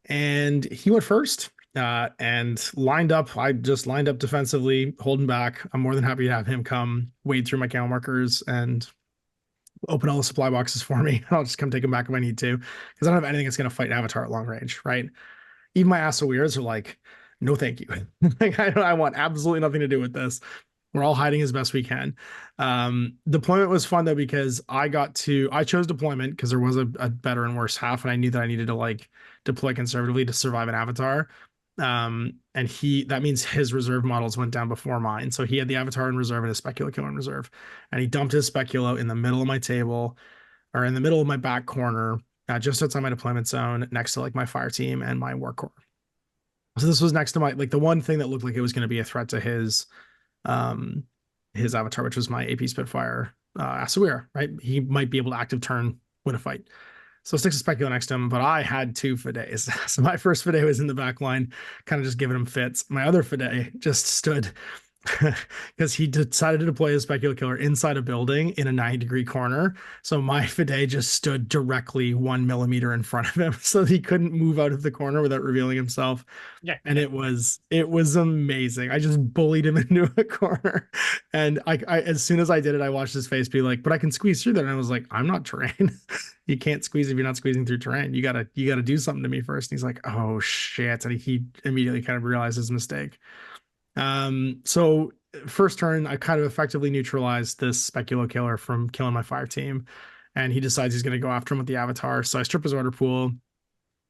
And he went first and lined up. I just lined up defensively, holding back. I'm more than happy to have him come wade through my camo markers and open all the supply boxes for me. I'll just come take them back if I need to, because I don't have anything that's going to fight an Avatar at long range, right? Even my Assawiras are like, no, thank you. Like, I want absolutely nothing to do with this. We're all hiding as best we can. Deployment was fun though, because I chose deployment because there was a better and worse half, and I knew that I needed to like deploy conservatively to survive an Avatar. And that means his reserve models went down before mine. So he had the Avatar in reserve and his Speculo Killer in reserve. And he dumped his Speculo in the middle of my table, or in the middle of my back corner, just outside my deployment zone, next to like my fire team and my war core. So this was next to the one thing that looked like it was going to be a threat to his Avatar, which was my AP Spitfire Asawira, right? He might be able to active turn, win a fight. So sticks a Speculo next to him, but I had 2 Fidays. So my first Fiday was in the back line, kind of just giving him fits. My other Fiday just stood because he decided to deploy his Speculo Killer inside a building in a 90-degree corner. So my Fiday just stood directly 1 millimeter in front of him, so he couldn't move out of the corner without revealing himself. Yeah. And it was amazing. I just bullied him into a corner. And I as soon as I did it, I watched his face be like, but I can squeeze through there. And I was like, I'm not terrain. You can't squeeze if you're not squeezing through terrain. You gotta do something to me first. And he's like, oh shit. And he immediately kind of realized his mistake. So first turn, I kind of effectively neutralized this Speculo Killer from killing my fire team, and he decides he's going to go after him with the Avatar. So I strip his order pool.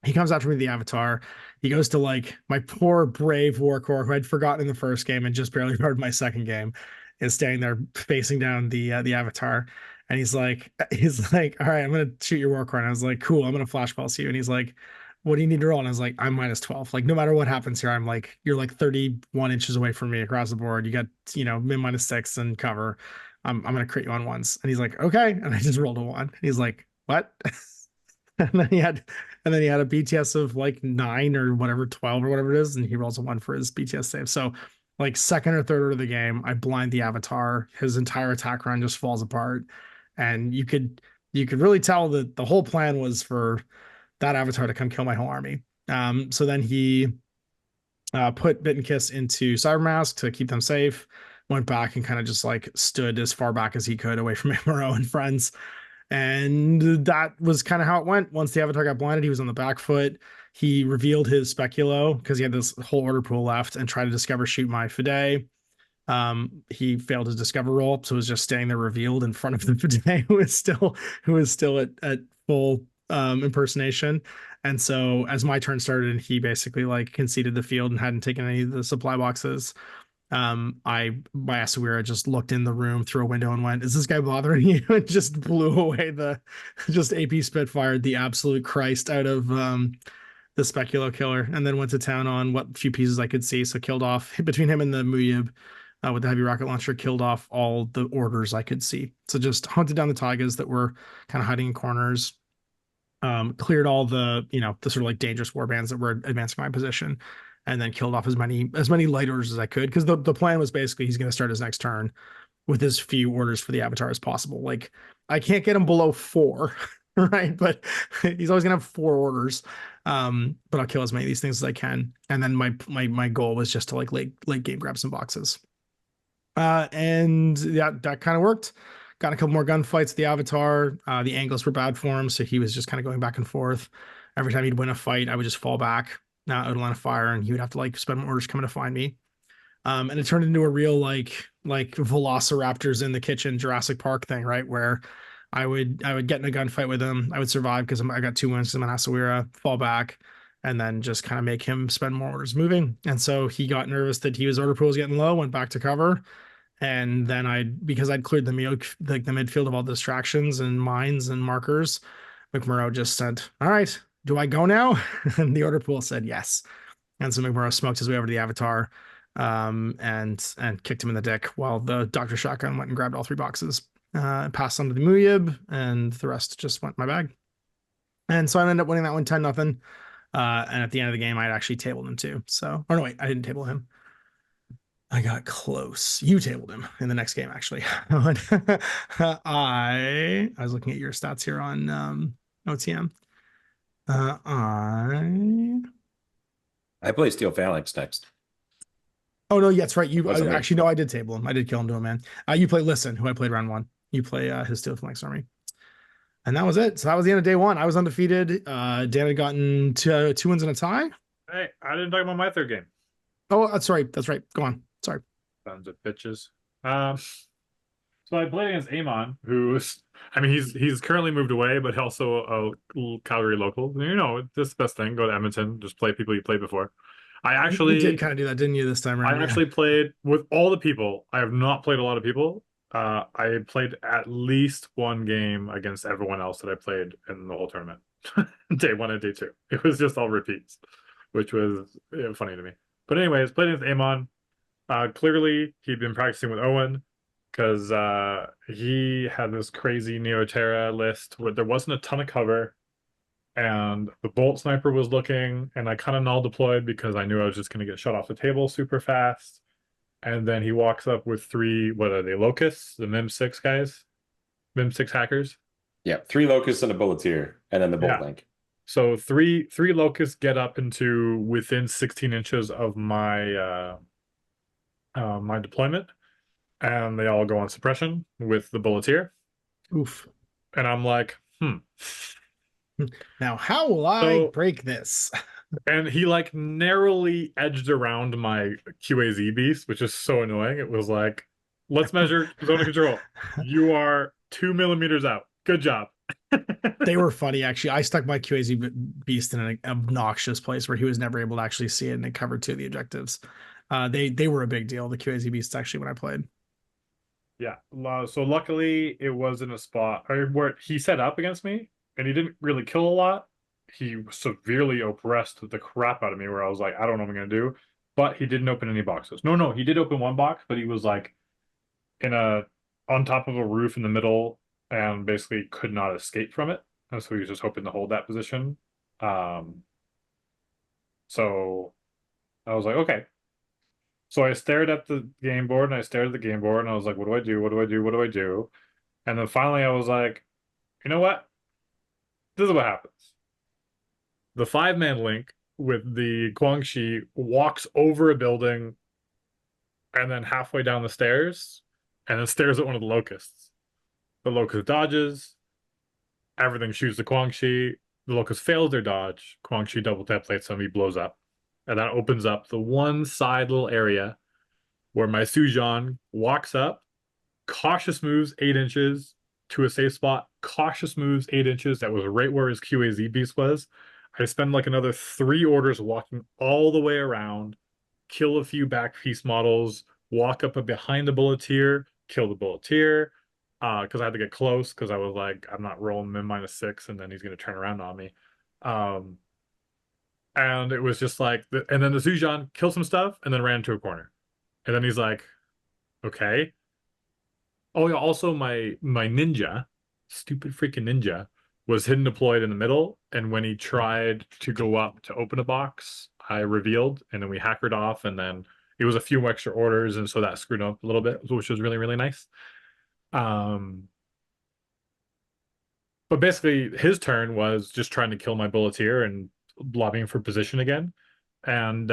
He comes after me with the Avatar. He goes to like my poor brave war core who I'd forgotten in the first game and just barely heard my second game, is standing there facing down the Avatar. And he's like, all right, I'm going to shoot your war core. And I was like, cool, I'm going to flash pulse you. And he's like, what do you need to roll? And I was like, I'm -12. Like, no matter what happens here, I'm like, you're like 31 inches away from me across the board. You got, min -6 and cover. I'm going to crit you on ones. And he's like, okay. And I just rolled a 1. And he's like, what? and then he had a BTS of like 9 or whatever, 12 or whatever it is. And he rolls a 1 for his BTS save. So like second or third order of the game, I blind the Avatar. His entire attack run just falls apart. And you could really tell that the whole plan was for that Avatar to come kill my whole army. So then he put Bit and Kiss into Cybermask to keep them safe, went back and kind of just like stood as far back as he could away from MRO and friends. And that was kind of how it went. Once the Avatar got blinded, he was on the back foot. He revealed his Speculo because he had this whole order pool left and tried to discover shoot my Fiday. He failed his discover roll, so was just staying there revealed in front of the Fiday who was still at full impersonation. And so as my turn started, he basically like conceded the field and hadn't taken any of the supply boxes. My Asawira just looked in the room through a window and went, is this guy bothering you? And just blew away just AP Spitfired the absolute Christ out of the Speculo Killer, and then went to town on what few pieces I could see. So killed off between him and the Muyib with the heavy rocket launcher, killed off all the orders I could see. So just hunted down the Taigas that were kind of hiding in corners. Cleared all the sort of like dangerous warbands that were advancing my position, and then killed off as many light orders as I could, because the plan was basically he's going to start his next turn with as few orders for the Avatar as possible. Like, I can't get him below 4, right? But he's always gonna have 4 orders. But I'll kill as many of these things as I can, and then my goal was just to like late game grab some boxes. And that kind of worked. Got a couple more gunfights with the Avatar. The angles were bad for him, so he was just kind of going back and forth. Every time he'd win a fight, I would just fall back out of line of fire, and he would have to like spend more orders coming to find me. And it turned into a real like velociraptors in the kitchen Jurassic Park thing, right? Where I would get in a gunfight with him. I would survive because I got 2 wounds in Manasawira, fall back, and then just kind of make him spend more orders moving. And so he got nervous that his order pool was getting low, went back to cover. And then because I'd cleared the midfield of all distractions and mines and markers, McMurrow just said, "All right, do I go now?" And the order pool said yes. And so McMurrow smoked his way over to the Avatar, and kicked him in the dick while the Dr. Shotgun went and grabbed all 3 boxes, passed on to the Muyib, and the rest just went in my bag. And so I ended up winning that one 10-0. And at the end of the game, I'd actually tabled him too. So, or no, wait, I didn't table him. I got close. You tabled him in the next game, actually. I was looking at your stats here on OTM. I play SteelFanks next. Oh no, yeah, that's right. You actually no, I did table him. I did kill him to a man. You play Listen, who I played round 1. You play his SteelFanks army. And that was it. So that was the end of day 1. I was undefeated. Dan had gotten 2 wins and a tie. Hey, I didn't talk about my third game. Oh, that's right. That's right. Go on. Sorry. Sons of bitches. So I played against Aman, who's, I mean, he's currently moved away, but also a Calgary local. You know, it's the best thing. Go to Edmonton, just play people you played before. You did kind of do that, didn't you, this time around? I actually played with all the people. I have not played a lot of people. I played at least 1 game against everyone else that I played in the whole tournament. Day 1 and day 2. It was just all repeats, which was funny to me. But anyways, played against Amon. Clearly, he'd been practicing with Owen because he had this crazy Neoterra list where there wasn't a ton of cover, and the Bolt Sniper was looking, and I kind of null deployed because I knew I was just going to get shot off the table super fast. And then he walks up with 3, what are they, Locusts? The MIM6 guys? MIM6 hackers? Yeah, 3 Locusts and a Bulleteer, and then the Bolt Link. So three Locusts get up into within 16 inches of my my deployment, and they all go on suppression with the Bulleteer. Oof. And I'm like, Now, how will I break this? And he like narrowly edged around my QAZ beast, which is so annoying. It was like, let's measure zone of control. You are 2 millimeters out. Good job. They were funny, actually. I stuck my QAZ beast in an obnoxious place where he was never able to actually see it, and it covered 2 of the objectives. They were a big deal, the QAZ beasts, actually, when I played. Yeah. So luckily, it was in a spot where he set up against me, and he didn't really kill a lot. He severely oppressed the crap out of me, where I was like, I don't know what I'm going to do. But he didn't open any boxes. No, he did open 1 box, but he was like on top of a roof in the middle and basically could not escape from it. And so he was just hoping to hold that position. So I was like, okay. So I stared at the game board, and I stared at the game board, and I was like, what do I do? What do I do? What do I do? And then finally I was like, you know what? This is what happens. The 5-man link with the Guangxi walks over a building and then halfway down the stairs, and then stares at one of the Locusts. The Locust dodges. Everything shoots the Guangxi. The Locust fails their dodge. Guangxi double templates somebody, blows up. And that opens up the one side little area where my Sujan walks up, cautious moves 8 inches to a safe spot, cautious moves 8 inches. That was right where his QAZ beast was. I spend like another 3 orders walking all the way around, kill a few back piece models, walk up behind the Bulleteer, kill the Bulleteer, because I had to get close because I was like, I'm not rolling min -6, and then he's going to turn around on me. And it was just like, and then the Sujan killed some stuff and then ran to a corner. And then he's like, okay. Oh, yeah, also my ninja, stupid freaking ninja, was hidden deployed in the middle. And when he tried to go up to open a box, I revealed, and then we hackered off, and then it was a few extra orders, and so that screwed up a little bit, which was really, really nice. But basically his turn was just trying to kill my Bulleteer and lobbying for position again. And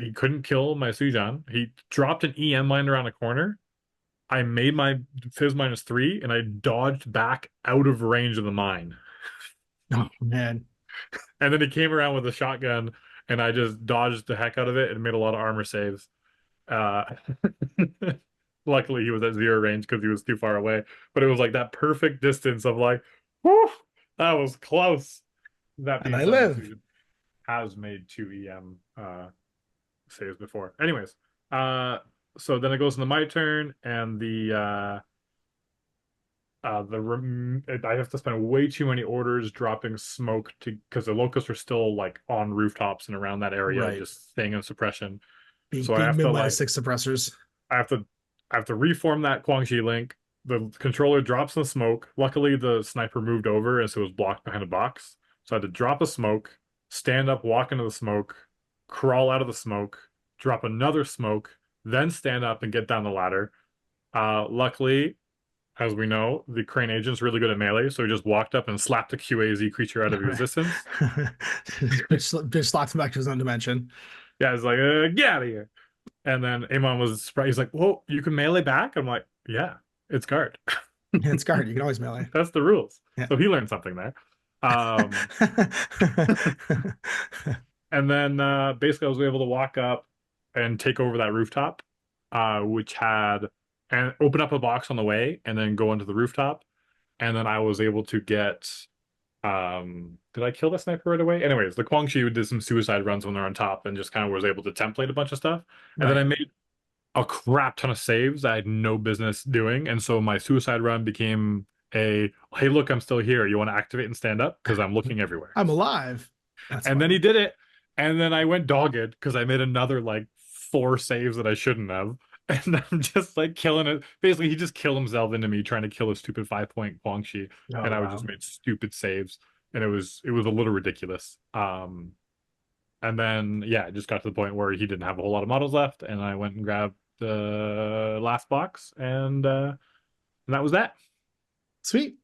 he couldn't kill my Sujan. He dropped an EM mine around a corner. I made my Fizz -3, and I dodged back out of range of the mine. Oh, man. And then he came around with a shotgun, and I just dodged the heck out of it and made a lot of armor saves. Luckily, he was at 0 range because he was too far away. But it was like that perfect distance of like, whew, that was close. That And being I said, live. this dude has made 2 EM saves before. Anyways, so then it goes into my turn, and I have to spend way too many orders dropping smoke to because the locusts are still like on rooftops and around that area, Right. just staying in suppression. Being, So I being have mid to minus 6 suppressors. I have to reform that Guangxi link. The controller drops the smoke. Luckily, the sniper moved over and so it was blocked behind a box. So I had to drop a smoke, stand up, walk into the smoke, crawl out of the smoke, drop another smoke, then stand up and get down the ladder. Luckily, as we know, the crane agent's really good at melee, so he just walked up and slapped a QAZ creature out of existence. Bitch slapped him back to his own dimension. Yeah, it's like, get out of here. And then Aman was surprised. He's like, whoa, you can melee back? I'm like, yeah, it's guard. Yeah, it's guard. You can always melee. That's the rules. Yeah. So he learned something there. And then basically I was able to walk up and take over that rooftop, which had and open up a box on the way and then go into the rooftop. And then I was able to get did I kill the sniper right away? Anyways, the Guangxi did some suicide runs when they're on top and just kind of was able to template a bunch of stuff. And then I made a crap ton of saves that I had no business doing. And so my suicide run became a, hey, look, I'm still here. You want to activate and stand up? Because I'm looking everywhere. I'm alive. And then he did it. And then I went dogged because I made another like 4 saves that I shouldn't have. And I'm just like killing it. Basically, he just killed himself into me trying to kill a stupid 5-point Guangxi. And I was just made stupid saves. And it was a little ridiculous. And then yeah, it just got to the point where he didn't have a whole lot of models left, and I went and grabbed the last box, and that was that. Sweet.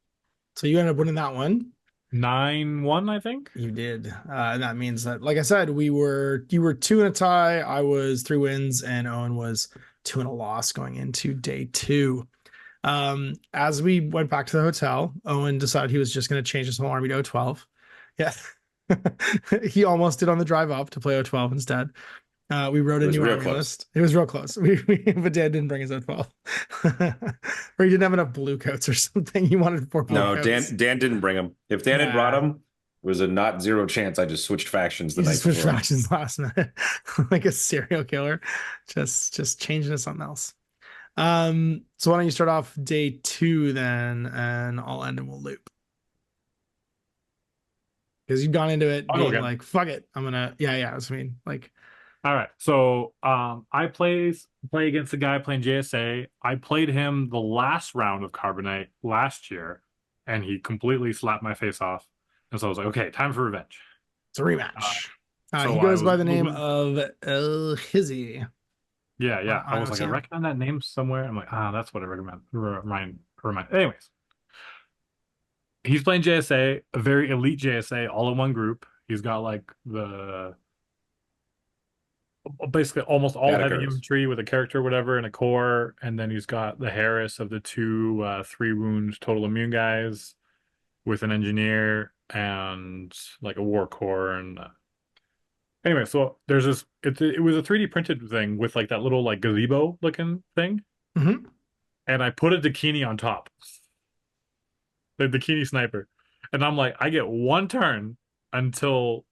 So you ended up winning that one. 9-1, I think. You did. And that means that, like I said, you were 2 in a tie, I was 3 wins, and Owen was 2 in a loss going into day 2. As we went back to the hotel, Owen decided he was just going to change his whole army to 012. Yeah. He almost did on the drive up to play 012 instead. We wrote a new army list. It was real close. But Dan didn't bring his 012. Or he didn't have enough blue coats or something. He wanted 4 blue coats. Dan didn't bring them. If Dan had brought them, it was a not 0 chance. I just switched factions the night before. Switched factions last minute. Like a serial killer. Just changing to something else. So why don't you start off day 2 then, and I'll end and we'll loop. Because you've gone into it being like, fuck it. I'm gonna that's what I mean. Like, all right. So I play against the guy playing JSA. I played him the last round of Carbonite last year, and he completely slapped my face off. And so I was like, okay, time for revenge. It's a rematch. So he goes by the name of Hizzy. Yeah. I was like, I recognize that name somewhere. I'm like, that's what I remind. Anyways, he's playing JSA, a very elite JSA, all in one group. He's got like basically almost all heavy infantry with a character or whatever and a core, and then he's got the Harris of the 2 3 wound total immune guys with an engineer and like a war core. And anyway, so there's this it was a 3D printed thing with like that little like gazebo looking thing. Mm-hmm. And I put a Dakini on top, the Dakini sniper, and I'm like, I get 1 turn until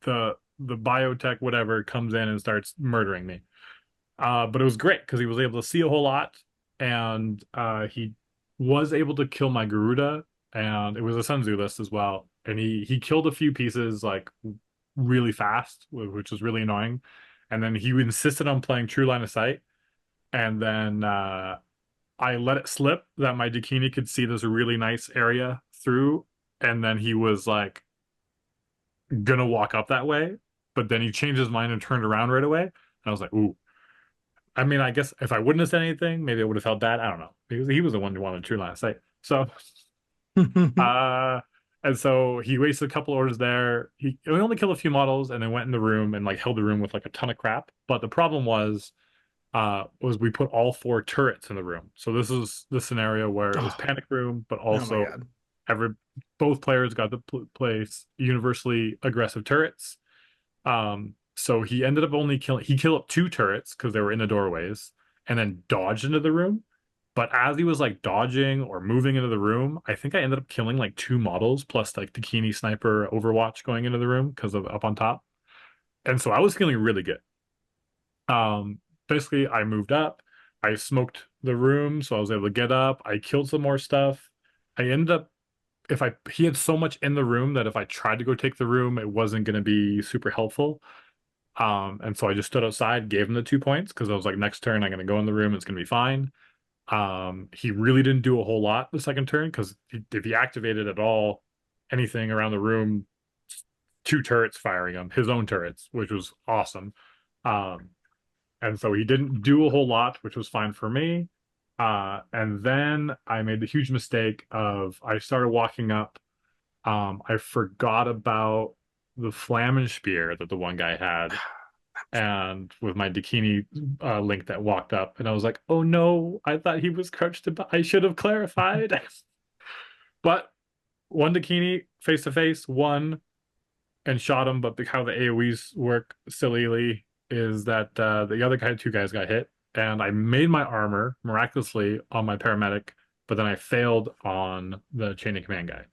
the biotech whatever comes in and starts murdering me. But it was great because he was able to see a whole lot, and he was able to kill my Garuda, and it was a Sun Tzu list as well. And he killed a few pieces like really fast, which was really annoying. And then he insisted on playing True Line of Sight, and then I let it slip that my Dakini could see this really nice area through, and then he was like gonna walk up that way, but then he changed his mind and turned around right away. And I was like, ooh. I mean, I guess if I wouldn't have said anything, maybe I would have felt bad. I don't know. Because he was the one who wanted True Line of Sight. So and so he wasted a couple orders there. He only killed a few models and then went in the room and like held the room with like a ton of crap. But the problem was we put all 4 turrets in the room. So this is the scenario where it was panic room, but also both players got to place universally aggressive turrets. So he ended up only he killed up 2 turrets because they were in the doorways, and then dodged into the room. But as he was like dodging or moving into the room, I think I ended up killing like 2 models plus like Dakini sniper Overwatch going into the room because of up on top. And so I was feeling really good. Basically I moved up, I smoked the room, so I was able to get up, I killed some more stuff. I ended up he had so much in the room that if I tried to go take the room, it wasn't going to be super helpful. And so I just stood outside, gave him the 2 points because I was like, next turn I'm going to go in the room, it's going to be fine. He really didn't do a whole lot the second turn because if he activated at all anything around the room, 2 turrets firing him, his own turrets, which was awesome. And so he didn't do a whole lot, which was fine for me. And then I made the huge mistake of I started walking up. I forgot about the Flamen Spear that the one guy had. And with my Dakini link that walked up, and I was like, oh no, I thought he was crouched. I should have clarified. But one Dakini face to face, won and shot him. But how the AoEs work sillily is that the other 2 guys got hit, and I made my armor miraculously on my paramedic, but then I failed on the chain of command guy.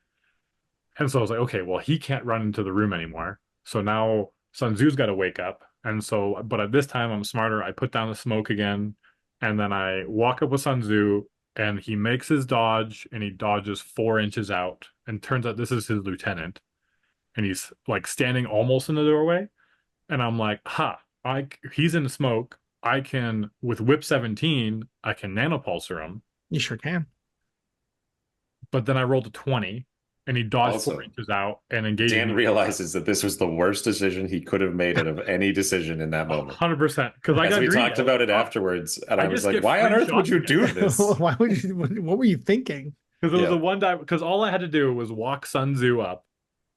And so I was like, okay, well, he can't run into the room anymore. So now Sun Tzu's got to wake up. And so, but at this time, I'm smarter. I put down the smoke again, and then I walk up with Sun Tzu, and he makes his dodge, and he dodges 4 inches out. And turns out this is his lieutenant. And he's like standing almost in the doorway. And I'm like, he's in the smoke. I can, with Whip 17, I can nanopulsar him. You sure can. But then I rolled a 20. And he dodged also, 4 inches out and engaged. Dan realizes that this was the worst decision he could have made out of any decision in that moment. 100%. Because I got we talked about it afterwards, and I was like, "Why on earth would you do this? Why would you? What were you thinking?" Because it was the one time. Because all I had to do was walk Sun Tzu up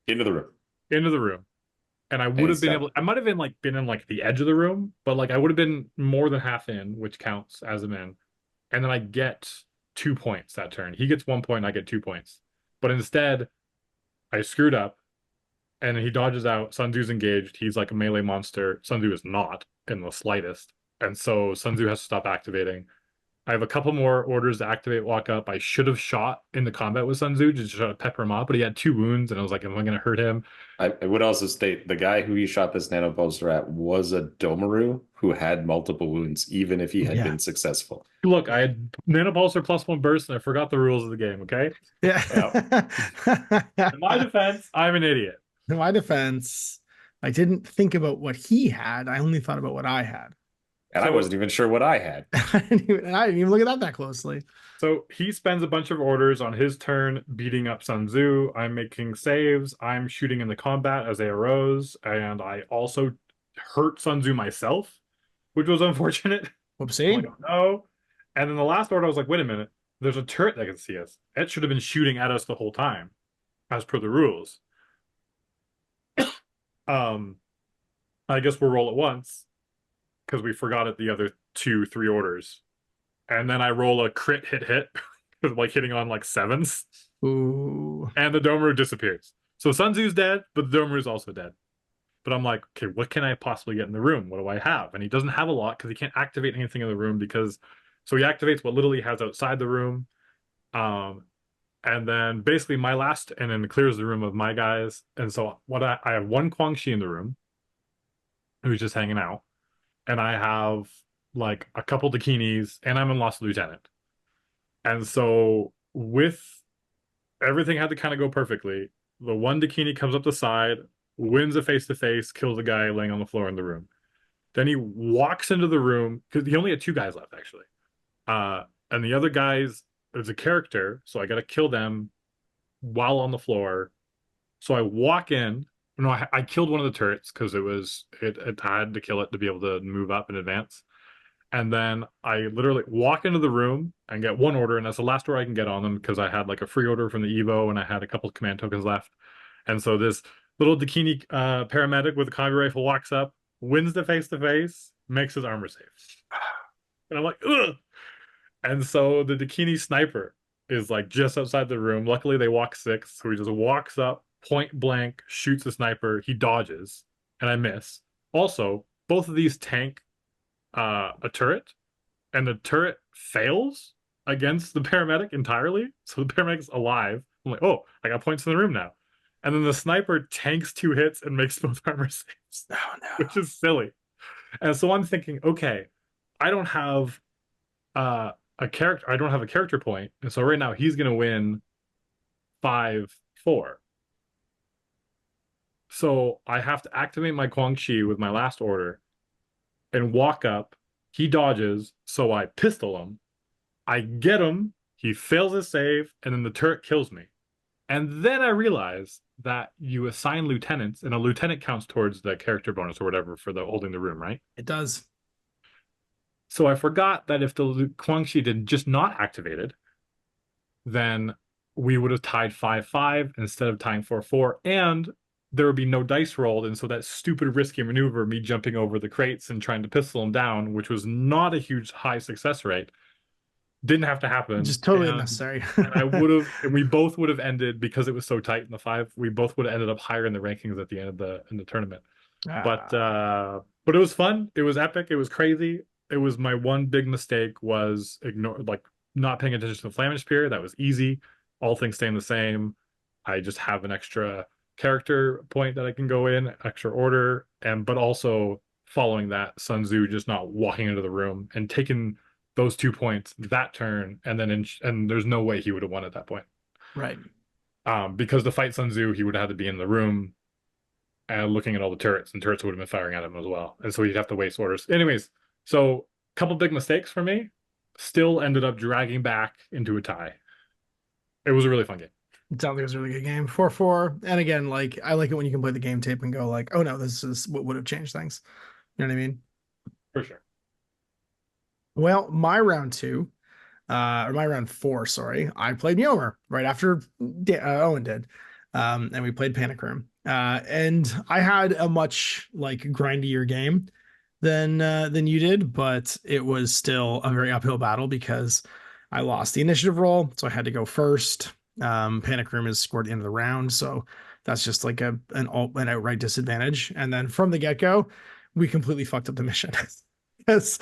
into the room, and I would have been able. I might have been in like the edge of the room, but like I would have been more than half in, which counts as I'm in. And then I get 2 points that turn. He gets 1 point, and I get 2 points. But instead, I screwed up, and he dodges out. Sun Tzu's engaged. He's like a melee monster. Sun Tzu is not in the slightest. And so Sun Tzu has to stop activating. I have a couple more orders to activate walk up. I should have shot in the combat with Sun Tzu just to try to pepper him up, but he had 2 wounds, and I was like, am I going to hurt him? I would also state the guy who he shot this nanopulsar at was a Domaru who had multiple wounds, even if he had been successful. Look, I had nanopulsar +1 burst, and I forgot the rules of the game, okay? Yeah. In my defense, I'm an idiot. In my defense, I didn't think about what he had. I only thought about what I had. And I wasn't even sure what I had. I didn't even look at that closely. So he spends a bunch of orders on his turn beating up Sun Tzu. I'm making saves. I'm shooting in the combat as they arose. And I also hurt Sun Tzu myself, which was unfortunate. Whoopsie. Like, no. And then the last order, I was like, wait a minute. There's a turret that can see us. It should have been shooting at us the whole time, as per the rules. I guess we'll roll it once, because we forgot it the other 2-3 orders. And then I roll a crit hit, like hitting on like 7s. Ooh. And the Domaru disappears. So Sun Tzu's dead, but the Domaru's also dead. But I'm like, okay, what can I possibly get in the room? What do I have? And he doesn't have a lot because he can't activate anything in the room so he activates what little he has outside the room. And then basically my last, and then clears the room of my guys. And so I have 1 Kwang Shi in the room who's just hanging out. And I have like a couple Dakinis, and I'm in Lost Lieutenant. And so with everything had to kind of go perfectly, the 1 Dakini comes up the side, wins a face-to-face, kills a guy laying on the floor in the room. Then he walks into the room, because he only had 2 guys left, actually. And the other guys, there's a character, so I got to kill them while on the floor. So I walk in. No, I killed one of the turrets because it had to kill it to be able to move up and advance. And then I literally walk into the room and get 1 order, and that's the last order I can get on them because I had like a free order from the Evo and I had a couple of command tokens left. And so this little Dakini paramedic with a combi rifle walks up, wins the face-to-face, makes his armor save. And I'm like, ugh! And so the Dakini sniper is like just outside the room. Luckily they walk 6, so he just walks up, point blank, shoots the sniper, he dodges, and I miss. Also, both of these tank a turret, and the turret fails against the paramedic entirely. So the paramedic's alive. I'm like, oh, I got points in the room now. And then the sniper tanks 2 hits and makes both armor saves, Oh no. which is silly. And so I'm thinking, okay, I don't have a character. I don't have a character point, and so right now he's gonna win 5-4. So I have to activate my Quang Chi with my last order and walk up. He dodges, so I pistol him. I get him. He fails his save, and then the turret kills me. And then I realize that you assign lieutenants, and a lieutenant counts towards the character bonus or whatever for the holding the room, right? It does. So I forgot that if the Quang Chi did just not activated, then we would have tied 5-5 instead of tying 4-4, and there would be no dice rolled, and so that stupid risky maneuver, me jumping over the crates and trying to pistol him down, which was not a huge high success rate, didn't have to happen. Just totally unnecessary. And I would have, and we both would have ended, because it was so tight in the 5. We both would have ended up higher in the rankings at the end of the tournament. But it was fun. It was epic. It was crazy. It was my one big mistake was not paying attention to the Flaming Spear. That was easy. All things staying the same. I just have an extra character point that I can go in, extra order, but also following that, Sun Tzu just not walking into the room and taking those 2 points that turn, and then and there's no way he would have won at that point. Right. Because to fight Sun Tzu, he would have had to be in the room and looking at all the turrets, and turrets would have been firing at him as well. And so he'd have to waste orders. Anyways, so a couple big mistakes for me, still ended up dragging back into a tie. It was a really fun game. It sounds like it was a really good game. 4-4. And again, like, I like it when you can play the game tape and go like, oh no, this is what would have changed things. You know what I mean? For sure. Well, my round 2, or my round 4, sorry, I played Mjolnir right after Owen did. And we played Panic Room. And I had a much like grindier game than you did, but it was still a very uphill battle because I lost the initiative roll, so I had to go first. Panic Room is scored at the end of the round, so that's just like an outright disadvantage. And then from the get-go, we completely fucked up the mission. Yes.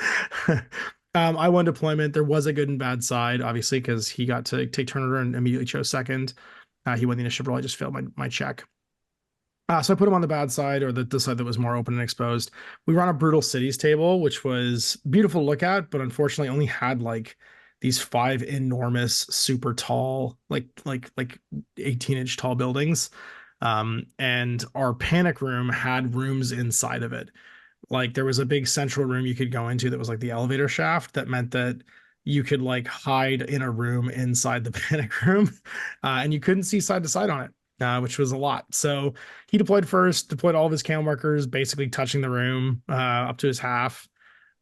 I won deployment. There was a good and bad side, obviously, because he got to take turn order and immediately chose second. He won the initiative roll. I just failed my check. So I put him on the bad side, or the side that was more open and exposed. We run a brutal cities table, which was beautiful to look at, but unfortunately only had like these 5 enormous, super tall, like 18-inch tall buildings. And our Panic Room had rooms inside of it. Like there was a big central room you could go into that was like the elevator shaft, that meant that you could like hide in a room inside the Panic Room, and you couldn't see side to side on it, which was a lot. So he deployed first, deployed all of his camo markers, basically touching the room up to his half.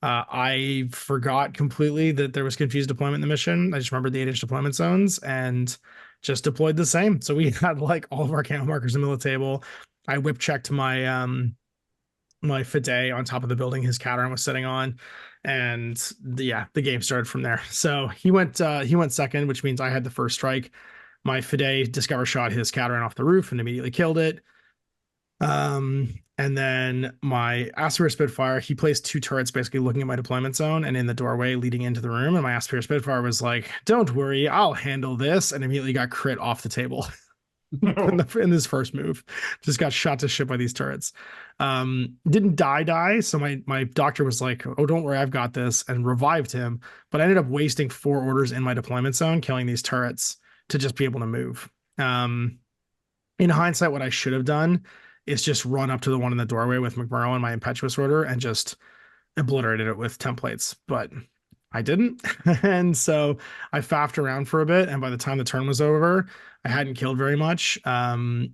I forgot completely that there was confused deployment in the mission. I just remembered the 8-inch deployment zones and just deployed the same. So we had like all of our camo markers in the middle of the table. I whip checked my my Fide on top of the building his Cateran was sitting on, and the game started from there. So he went second, which means I had the first strike. My Fide discover shot his Cateran off the roof and immediately killed it. And then my Aspire Spitfire, he placed 2 turrets basically looking at my deployment zone and in the doorway leading into the room. And my Aspire Spitfire was like, don't worry, I'll handle this. And immediately got crit off the table. in this first move, just got shot to shit by these turrets. Didn't die, so my doctor was like, oh, don't worry, I've got this, and revived him. But I ended up wasting 4 orders in my deployment zone killing these turrets to just be able to move. In hindsight, what I should have done is just run up to the one in the doorway with McMurrow and my impetuous order and just obliterated it with templates, but I didn't. And so I faffed around for a bit, and by the time the turn was over, I hadn't killed very much. And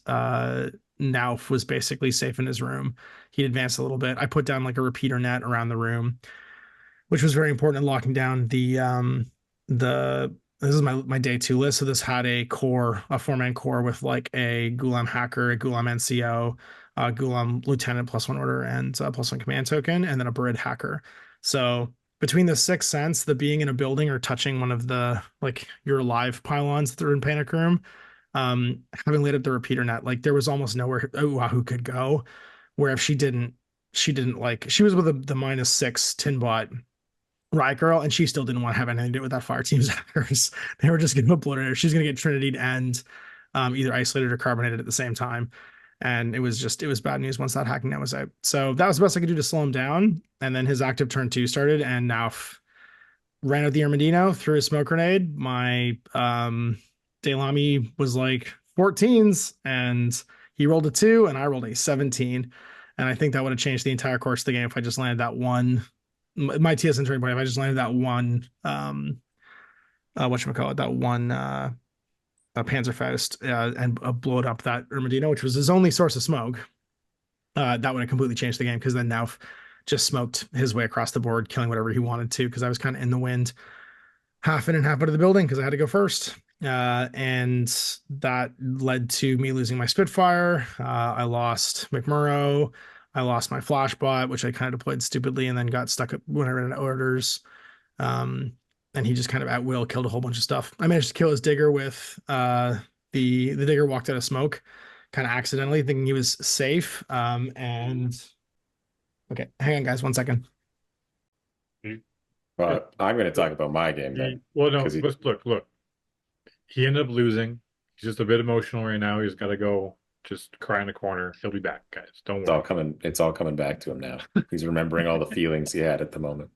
Nauf was basically safe in his room. He'd advanced a little bit. I put down like a repeater net around the room, which was very important in locking down this is my day 2 list. So this had a 4-man core with like a Gulam hacker, a Gulam NCO, Gulam lieutenant +1 order and +1 command token, and then a Barid hacker. So between the 6th sense, the being in a building or touching one of the like your live pylons that are in Panic Room, having lit up the repeater net, like there was almost nowhere Wahoo could go. where if she didn't like, she was with the -6 tin bot Riot Girl, and she still didn't want to have anything to do with that fire team's hackers. They were just going to obliterate her. She's going to get Trinity'd and either isolated or carbonated at the same time. And it was bad news once that hacking net was out. So that was the best I could do to slow him down. And then his active turn 2 started, and now ran out the Armadillo, threw a smoke grenade. My Daylami was like 14s, and he rolled a 2, and I rolled a 17. And I think that would have changed the entire course of the game if I just landed that one. My TS entering point, if I just landed that one, whatchamacallit, that one Panzerfaust and blowed up that Armadillo, which was his only source of smoke, that would have completely changed the game, because then Nauf just smoked his way across the board, killing whatever he wanted to, because I was kind of in the wind, half in and half out of the building, because I had to go first. And that led to me losing my Spitfire. I lost McMurrow. I lost my Flashbot, which I kind of deployed stupidly and then got stuck when I ran out of orders. And he just kind of at will killed a whole bunch of stuff. I managed to kill his Digger with the Digger walked out of smoke, kind of accidentally, thinking he was safe. And okay, hang on, guys, 1 second. But I'm going to talk about my game then. Well, no, look. He ended up losing. He's just a bit emotional right now. He's got to go just cry in the corner. He'll be back, guys. Don't worry. It's all coming back to him now. He's remembering all the feelings he had at the moment.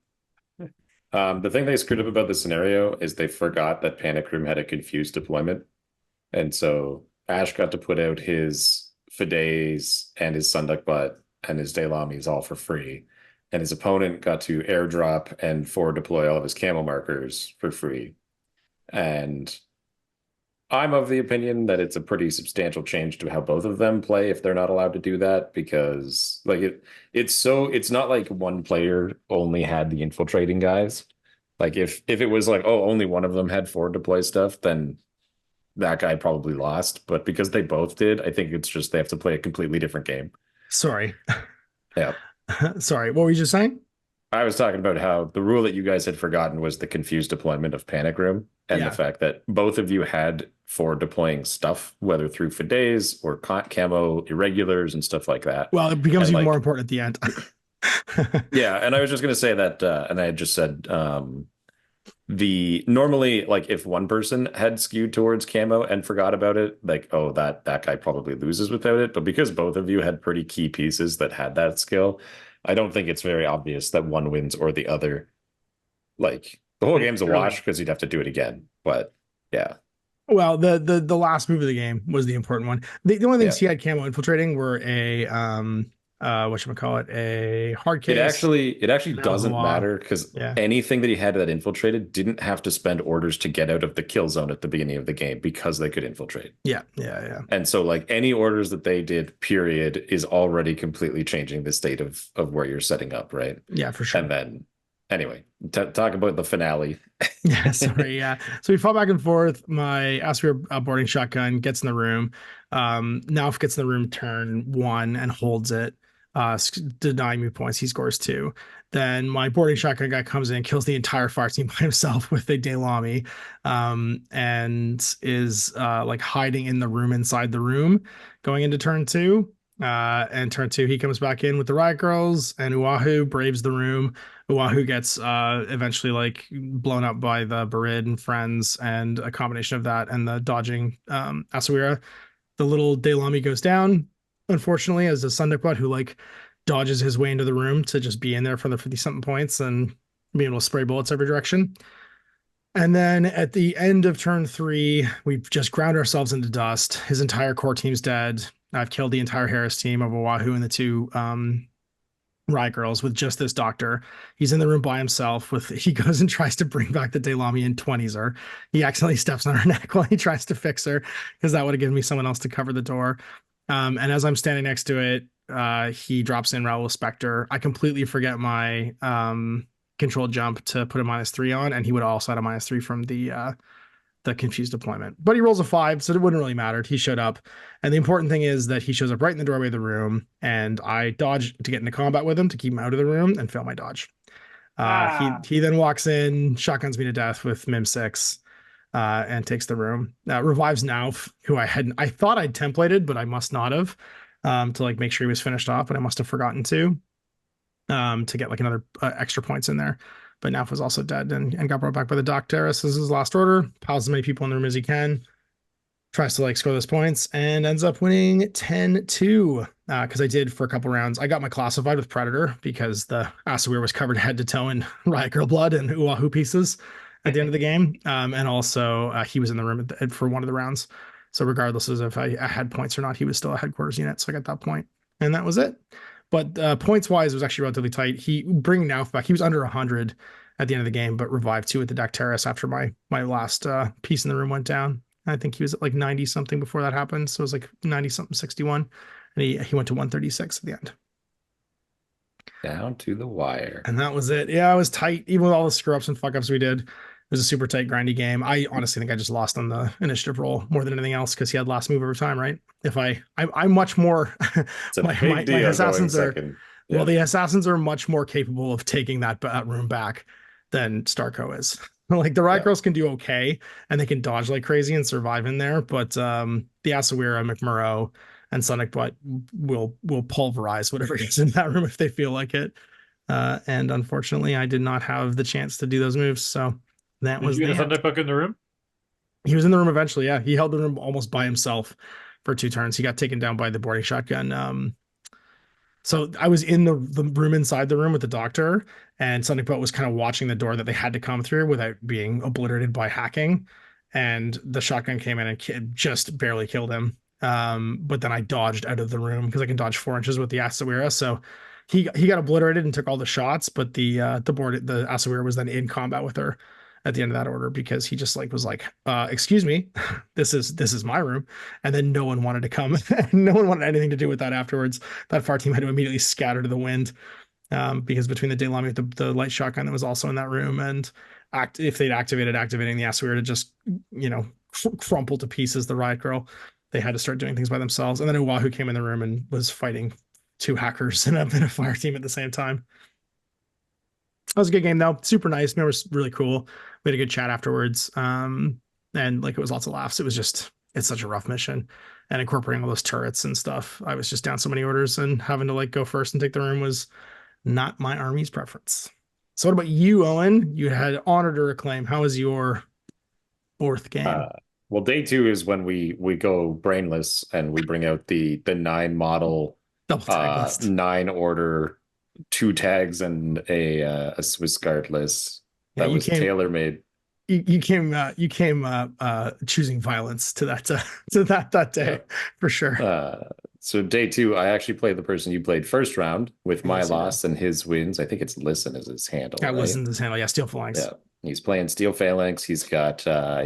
The thing they screwed up about this scenario is they forgot that Panic Room had a confused deployment. And so Ash got to put out his Fides and his Sunduck Butt and his Daylamis all for free. And his opponent got to airdrop and forward deploy all of his camo markers for free. And I'm of the opinion that it's a pretty substantial change to how both of them play if they're not allowed to do that, because like it's not like one player only had the infiltrating guys. Like if it was like, oh, only one of them had forward deploy stuff, then that guy probably lost. But because they both did, I think it's just they have to play a completely different game. Sorry. Yeah. Sorry, what were you just saying? I was talking about how the rule that you guys had forgotten was the confused deployment of Panic Room, and the fact that both of you had forward deploying stuff, whether through Fides or camo irregulars and stuff like that. Well, it becomes even more important at the end. Yeah, and I was just going to say that, and I had just said normally, like if one person had skewed towards camo and forgot about it, like, oh, that guy probably loses without it. But because both of you had pretty key pieces that had that skill, I don't think it's very obvious that one wins or the other. Like the whole game's a wash because you'd have to do it again. But yeah. Well, the last move of the game was the important one. The only things he had camo infiltrating were a whatchamacallit, a hard case. It actually doesn't matter, because anything that he had that infiltrated didn't have to spend orders to get out of the kill zone at the beginning of the game, because they could infiltrate. Yeah. And so like any orders that they did, period, is already completely changing the state of where you're setting up, right? Yeah, for sure. And then anyway, talk about the finale. Yeah, sorry. Yeah. So we fall back and forth. My Aspir boarding shotgun gets in the room. Nauf gets in the room turn 1 and holds it, denying me points. He scores 2. Then my boarding shotgun guy comes in and kills the entire fire team by himself with a Daylami, and is like hiding in the room inside the room going into turn 2. And turn 2, he comes back in with the Riot Girls, and Oahu braves the room. Oahu gets eventually like blown up by the Barid and friends, and a combination of that and the dodging Asawira. The little Daylami goes down, unfortunately, as a Sunduck who like dodges his way into the room to just be in there for the 50-something points and be able to spray bullets every direction. And then at the end of turn 3, we've just ground ourselves into dust. His entire core team's dead. I've killed the entire Harris team of Oahu and the 2 Riot Girls with just this doctor. He's in the room by himself. He goes and tries to bring back the Daylami and 20s her. He accidentally steps on her neck while he tries to fix her, because that would have given me someone else to cover the door. And as I'm standing next to it, he drops in Raoul Spectre. I completely forget my controlled jump to put a -3 on, and he would have also had a -3 from the confused deployment. But he rolls a 5, so it wouldn't really matter. He showed up. And the important thing is that he shows up right in the doorway of the room, and I dodge to get into combat with him to keep him out of the room and fail my dodge. He then walks in, shotguns me to death with Mim 6, and takes the room. Revives Nauf, who I thought I'd templated, but I must not have. to like make sure he was finished off, but I must have forgotten to get like another extra points in there. But Neff was also dead and got brought back by the Dock Terrace. This is his last order. Piles as many people in the room as he can. Tries to like score those points and ends up winning 10-2. Because I did for a couple rounds. I got my classified with Predator because the Asawir was covered head to toe in Riot Girl blood and Oahu pieces at the end of the game. And also he was in the room for one of the rounds. So regardless of if I had points or not, he was still a headquarters unit. So I got that point. And that was it. But points wise, it was actually relatively tight. He bringing Nauf back. He was under 100 at the end of the game, but revived 2 at the Dock Terrace after my last piece in the room went down. I think he was at like 90 something before that happened. So it was like 90 something, 61. And he went to 136 at the end. Down to the wire. And that was it. Yeah, it was tight. Even with all the screw ups and fuck ups we did. It was a super tight, grindy game. I honestly think I just lost on the initiative roll more than anything else because he had last move over time, right? I'm much more. my assassins are. Yeah. Well, the assassins are much more capable of taking that room back than Starco is. Like the Riot Girls can do okay, and they can dodge like crazy and survive in there, but the Asawira, McMurrow, and Sonic Butt will pulverize whatever is in that room if they feel like it. And unfortunately, I did not have the chance to do those moves, so that was the Sonic Butt in the room. He was in the room eventually. Yeah, he held the room almost by himself for 2 turns. He got taken down by the boarding shotgun. So I was in the room inside the room with the doctor, and Sonic Butt was kind of watching the door that they had to come through without being obliterated by hacking. And the shotgun came in and just barely killed him. But then I dodged out of the room because I can dodge 4 inches with the Asawira. So he got obliterated and took all the shots, but the Asawira was then in combat with her at the end of that order because he just like was like, excuse me, this is my room. And then no one wanted to come. No one wanted anything to do with that afterwards. That far team had to immediately scatter to the wind. Because between the Daylami with the light shotgun that was also in that room and if they'd activating the Asawira to just, crumple to pieces the Riot Girl, they had to start doing things by themselves. And then Oahu came in the room and was fighting 2 hackers and a fire team at the same time. That was a good game though. Super nice. It was really cool. We had a good chat afterwards. And like it was lots of laughs. It's such a rough mission. And incorporating all those turrets and stuff. I was just down so many orders and having to like go first and take the room was not my army's preference. So what about you, Owen? You had Honor to Reclaim. How was your 4th game? Well, day 2 is when we go brainless and we bring out the 9 model, double tag list. 9 order, 2 tags and a Swiss Guard list that was tailor-made. You came choosing violence to that day for sure. So day 2, I actually played the person you played first round with my loss and his wins. I think it's Listen as his handle. Yeah, right? Listen his handle. Yeah, SteelFanks. Yeah, he's playing SteelFanks. He's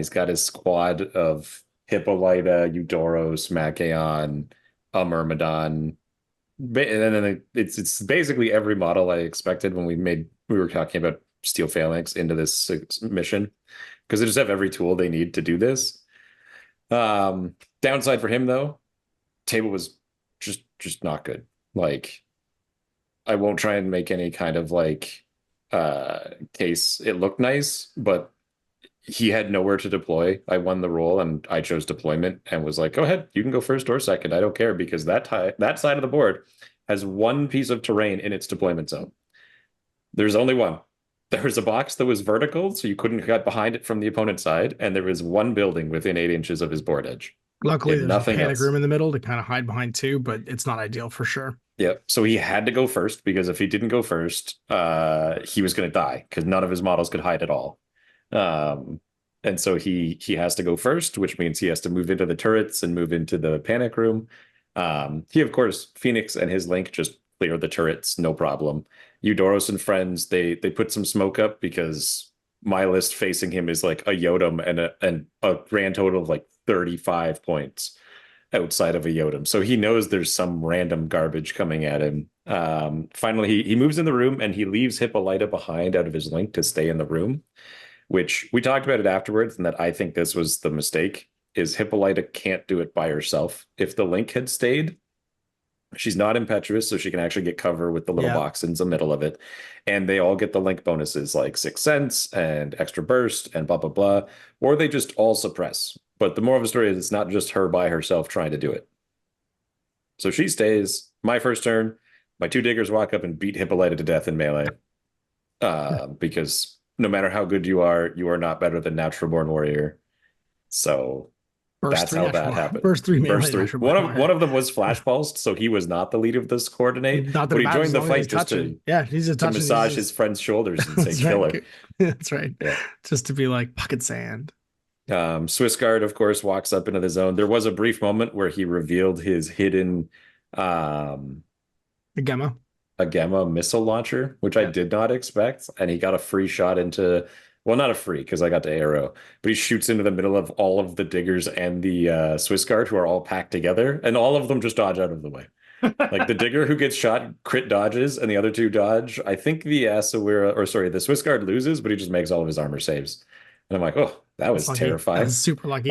got his squad of Hippolyta, Eudoros, Machaon, Myrmidon. And then it's basically every model I expected when we were talking about SteelFanks into this mission, because they just have every tool they need to do this. Downside for him though, table was just not good. Like, I won't try and make any kind of like case. It looked nice, but he had nowhere to deploy. I won the roll and I chose deployment and was like, go ahead, you can go first or second. I don't care, because that side of the board has 1 piece of terrain in its deployment zone. There's only one. There was a box that was vertical, so you couldn't get behind it from the opponent's side, and there was 1 building within 8 inches of his board edge. Luckily, there's a panic room in the middle to kind of hide behind too, but it's not ideal for sure. Yeah, so he had to go first, because if he didn't go first, he was going to die, because none of his models could hide at all. And so he has to go first, which means he has to move into the turrets and move into the panic room. He, of course, Phoenix and his Link just clear the turrets, no problem. Eudoros and friends, they put some smoke up because my list facing him is like a Yodam and a grand total of like 35 points outside of a Yodam. So he knows there's some random garbage coming at him. Finally, he moves in the room and he leaves Hippolyta behind out of his Link to stay in the room, which we talked about it afterwards, and that I think this was the mistake, is Hippolyta can't do it by herself. If the Link had stayed, she's not impetuous, so she can actually get cover with the little box in the middle of it. And they all get the Link bonuses like 6 cents and extra burst and blah, blah, blah. Or they just all suppress. But the moral of the story is it's not just her by herself trying to do it. So she stays. My first turn, my 2 diggers walk up and beat Hippolyta to death in melee. Because no matter how good you are not better than Natural Born Warrior. So that's how that happened. First 3 melee. First 3. One of them was flash pulsed, so he was not the lead of this coordinate. Not that but he joined the fight just to he's just to massage his friend's shoulders and say kill her. That's right. Yeah. Just to be like pocket sand. Swiss Guard, of course, walks up into the zone. There was a brief moment where he revealed his hidden a Gamma missile launcher, which I did not expect, and he got a free shot into, well, not a free because I got to arrow, but he shoots into the middle of all of the diggers and the Swiss Guard who are all packed together, and all of them just dodge out of the way. Like the digger who gets shot crit dodges, and the other 2 dodge. I think the Swiss Guard loses, but he just makes all of his armor saves. And I'm like, oh, that was terrifying. That was super lucky.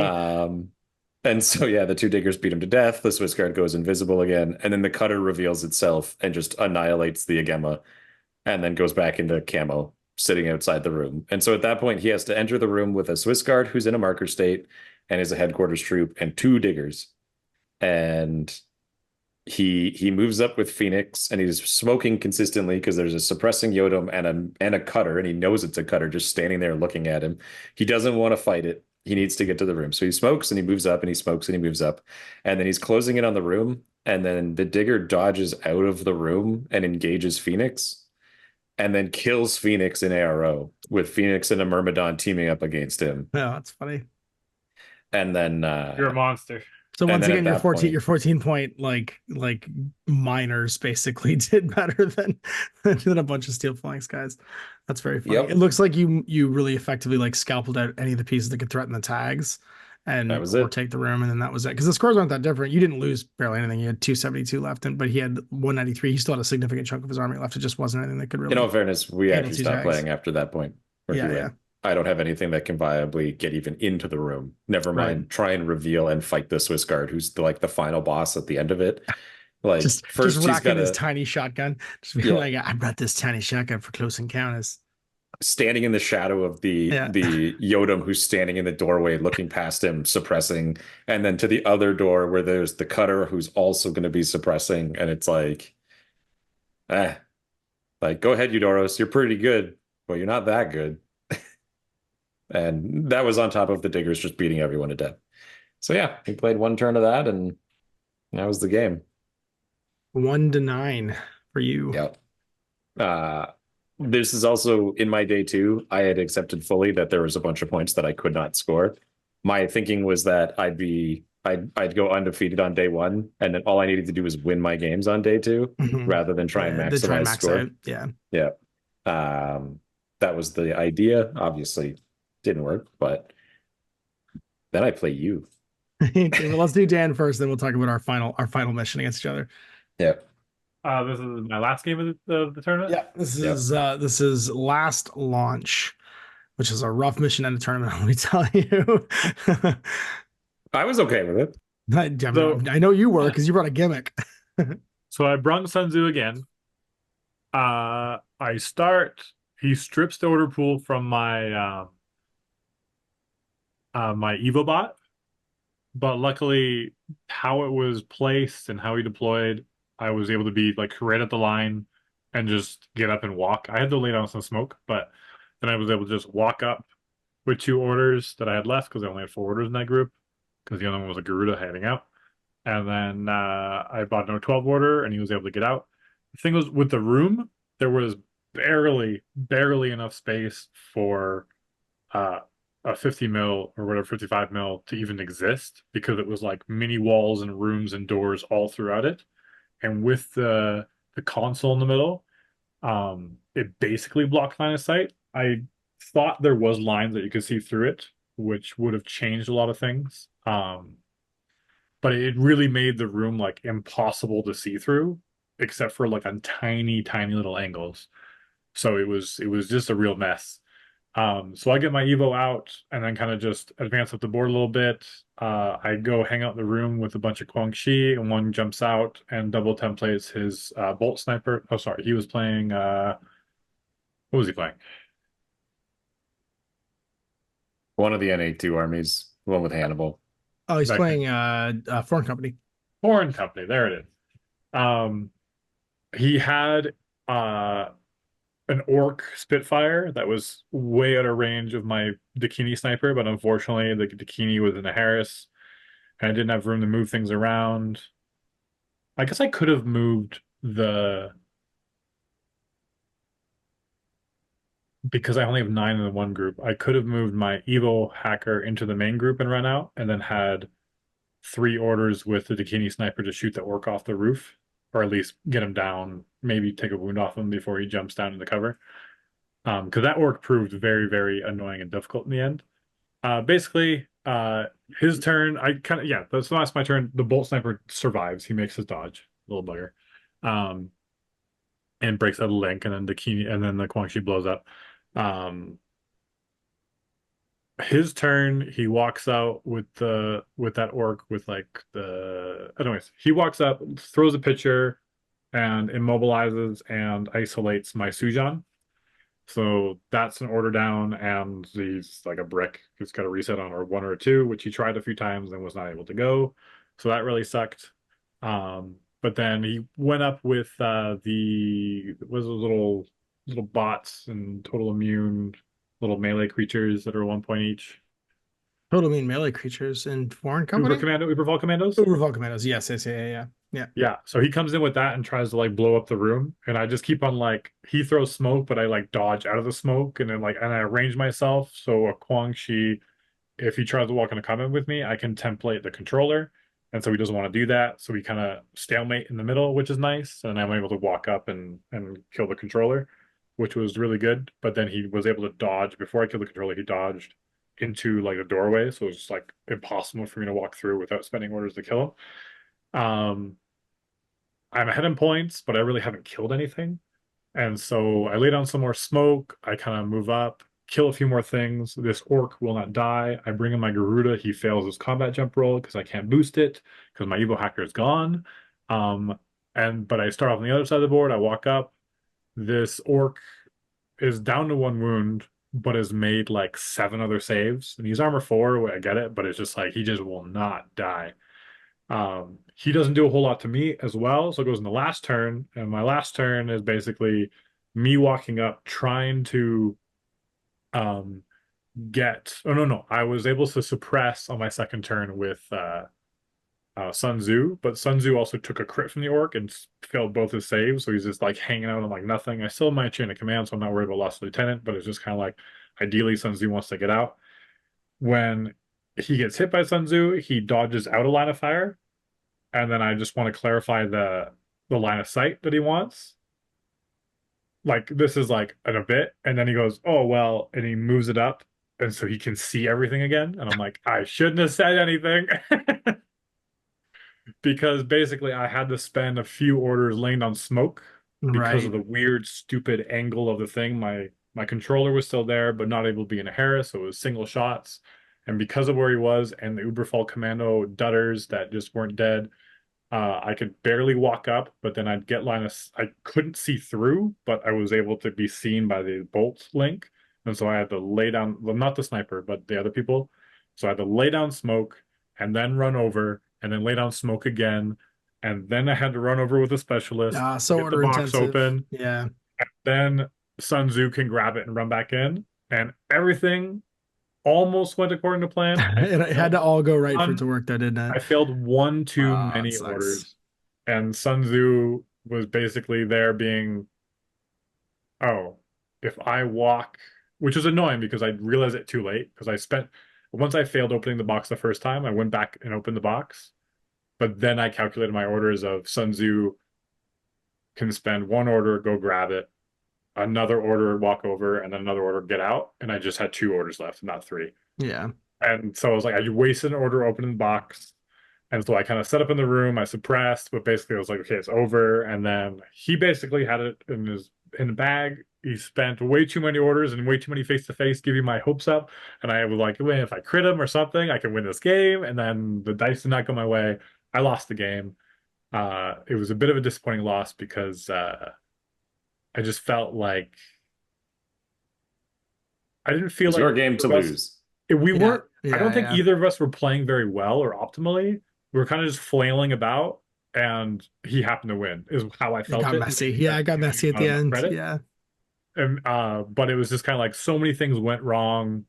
And so, yeah, the 2 diggers beat him to death. The Swiss Guard goes invisible again. And then the cutter reveals itself and just annihilates the Agema and then goes back into camo, sitting outside the room. And so at that point, he has to enter the room with a Swiss Guard who's in a marker state and is a headquarters troop and 2 diggers. And he moves up with Phoenix and he's smoking consistently because there's a suppressing Yodam and a cutter, and he knows it's a cutter just standing there looking at him. He doesn't want to fight it. He needs to get to the room. So he smokes and he moves up and he smokes and he moves up. And then he's closing in on the room. And then the digger dodges out of the room and engages Phoenix and then kills Phoenix in ARO with Phoenix and a Myrmidon teaming up against him. Oh, that's funny. And then you're a monster. So once again, your 14 point like miners basically did better than a bunch of SteelFanks guys. That's very funny. Yep. It looks like you really effectively like scalped out any of the pieces that could threaten the tags and or take the room, and then that was it. Because the scores aren't that different. You didn't lose barely anything. You had 272 left, but he had 193. He still had a significant chunk of his army left. It just wasn't anything that could really. In all fairness, we actually stopped playing after that point. Yeah. I don't have anything that can viably get even into the room. Never mind try and reveal and fight the Swiss Guard, who's like the final boss at the end of it. Like just rocking his tiny shotgun. Just being like, I brought this tiny shotgun for close encounters. Standing in the shadow of the Yodam who's standing in the doorway looking past him, suppressing, and then to the other door where there's the cutter who's also going to be suppressing, and it's like, like, go ahead, Eudoros, you're pretty good, but you're not that good. And that was on top of the diggers just beating everyone to death. So yeah, we played 1 turn of that, and that was the game. 1-9 for you. Yep. This is also in my day 2. I had accepted fully that there was a bunch of points that I could not score. My thinking was that I'd go undefeated on day 1, and then all I needed to do was win my games on day 2, rather than try and maximize score. Yeah. That was the idea. Obviously, didn't work, but then I play you. Okay, well, let's do Dan first, then we'll talk about our final mission against each other. Yeah. This is my last game of the tournament. Yeah, this is last launch, which is a rough mission and a tournament. Let me tell you. I was okay with it. I know you were because you brought a gimmick. So I brung Sun Tzu again. He strips the order pool from my my EvoBot, but luckily how it was placed and how he deployed, I was able to be like right at the line and just get up and walk. I had to lay down some smoke, but then I was able to just walk up with 2 orders that I had left because I only had 4 orders in that group because the other one was a Guerrilla heading out. And then I bought another 12 order and he was able to get out. The thing was with the room, there was barely enough space for a 50 mil or whatever, 55 mil to even exist because it was like mini walls and rooms and doors all throughout it. And with the console in the middle, it basically blocked line of sight. I thought there was lines that you could see through it, which would have changed a lot of things. But it really made the room like impossible to see through, except for like on tiny little angles. So it was just a real mess. So I get my Evo out and then kind of just advance up the board a little bit. I go hang out in the room with a bunch of Quang Shi, and one jumps out and double templates his bolt sniper. Oh, sorry, he was playing. What was he playing? One of the NA2 armies, the one with Hannibal. Oh, he's playing Foreign Company. Foreign Company, there it is. He had an orc Spitfire that was way out of range of my Dakini sniper, but unfortunately the Dakini was in a Harris and I didn't have room to move things around. I guess I could have moved because I only have 9 in the one group, I could have moved my Evo hacker into the main group and run out, and then had 3 orders with the Dakini sniper to shoot the orc off the roof, or at least get him down, maybe take a wound off him before he jumps down into cover. Because that orc proved very, very annoying and difficult in the end. Basically, his turn, that's the last my turn. The bolt sniper survives. He makes his dodge, little bugger, and breaks out a link, and then the Guangxi blows up. His turn, he walks out with that orc with anyways, he walks up, throws a pitcher, and immobilizes and isolates my Sujan. So that's an order down, and he's like a brick. He's got a reset on or 1 or 2, which he tried a few times and was not able to go. So that really sucked. But then he went up with those little bots and total immune little melee creatures that are 1 point each. Total immune melee creatures in foreign company? Uberval Commandos? Uberval Commandos, yes, yeah. So he comes in with that and tries to like blow up the room, and I just keep on like, he throws smoke, but I like dodge out of the smoke, and then I arrange myself so a Guangxi, if he tries to walk in a comment with me, I can template the controller. And so he doesn't want to do that. So we kind of stalemate in the middle, which is nice. And I'm able to walk up and kill the controller, which was really good. But then he was able to dodge. Before I killed the controller, he dodged into like a doorway. So it was just like impossible for me to walk through without spending orders to kill him. I'm ahead in points, but I really haven't killed anything. And so I lay down some more smoke. I kind of move up, kill a few more things. This orc will not die. I bring in my Garuda. He fails his combat jump roll because I can't boost it because my Evo hacker is gone. But I start off on the other side of the board. I walk up. This orc is down to 1 wound, but has made like 7 other saves. And he's armor 4. I get it, but it's just like he just will not die. He doesn't do a whole lot to me as well, so it goes in the last turn, and my last turn is basically me walking up trying to I was able to suppress on my second turn with Sun Tzu, but Sun Tzu also took a crit from the orc and failed both his saves, so he's just like hanging out on like nothing. I still have my chain of command, so I'm not worried about lost lieutenant, but it's just kind of like ideally Sun Tzu wants to get out. When he gets hit by Sun Tzu, he dodges out of line of fire, and then I just want to clarify the line of sight that he wants. Like, this is like a bit, and then he goes, oh, well, and he moves it up, and so he can see everything again, and I'm like, I shouldn't have said anything. Because basically I had to spend a few orders laying down smoke because of the weird, stupid angle of the thing. My controller was still there, but not able to be in a Harris, so it was single shots. And because of where he was and the Uberfall Commando dutters that just weren't dead, I could barely walk up, but then I'd get I couldn't see through, but I was able to be seen by the bolt link. And so I had to lay down, well, not the sniper, but the other people. So I had to lay down smoke and then run over and then lay down smoke again. And then I had to run over with a specialist, so get the box open. Yeah. And then Sun Tzu can grab it and run back in. And everything almost went according to plan. It had to all go right for it to work, though, didn't it? I failed 1 too many orders. And Sun Tzu was basically there being, if I walk, which is annoying because I realized it too late, because once I failed opening the box the first time, I went back and opened the box. But then I calculated my orders of Sun Tzu can spend 1 order, go grab it, another order, walk over, and then another order, get out. And I just had 2 orders left, not 3. Yeah. And so I was like, I wasted an order opening the box. And so I kind of set up in the room, I suppressed, but basically I was like, okay, it's over. And then he basically had it in the bag. He spent way too many orders and way too many face-to-face, giving my hopes up. And I was like, if I crit him or something, I can win this game. And then the dice did not go my way. I lost the game. It was a bit of a disappointing loss because I just felt like I didn't feel it's like your game to lose. We weren't. I don't think either of us were playing very well or optimally. We were kind of just flailing about, and he happened to win, is how I It felt got it. messy. Yeah, it got messy at the end. Credit. Yeah. And but it was just kind of like so many things went wrong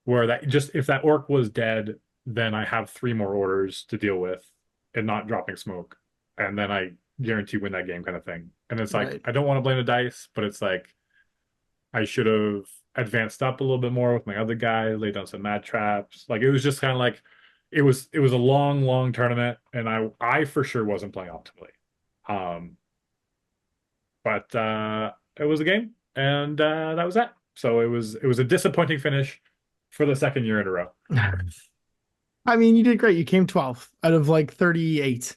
where that just if that orc was dead, then I have 3 more orders to deal with and not dropping smoke. And then I guarantee win that game kind of thing. And it's like, Right. I don't want to blame the dice, but it's like I should have advanced up a little bit more with my other guy, laid down some mad traps. Like it was just kind of like it was a long tournament, and I for sure wasn't playing optimally. But it was a game, and that was that. So it was a disappointing finish for the 2nd year in a row. I mean, you did great. You came 12th out of like 38.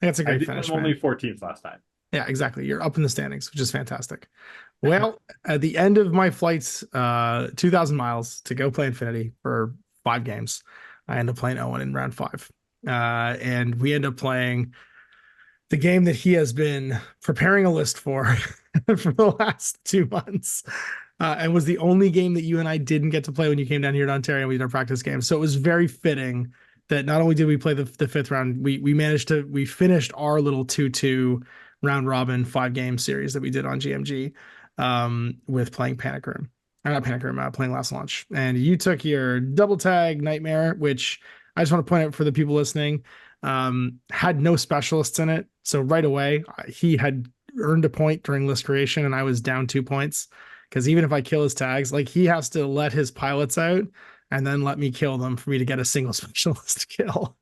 That's a great finish. I'm only 14th last time. Yeah, exactly. You're up in the standings, which is fantastic. Well, at the end of my flights, 2,000 miles to go play Infinity for 5 games, I end up playing Owen in round 5. And we end up playing the game that he has been preparing a list for for the last 2 months. And was the only game that you and I didn't get to play when you came down here to Ontario and we did our practice game. So it was very fitting that not only did we play the 5th round, we finished our little 2-2 round robin 5-game series that we did on GMG with playing Panic Room. Not Panic Room, playing Last Launch. And you took your double tag Nightmare, which I just want to point out for the people listening, had no specialists in it. So right away, he had earned a point during list creation and I was down 2 points. Because even if I kill his tags, like he has to let his pilots out and then let me kill them for me to get a single specialist kill.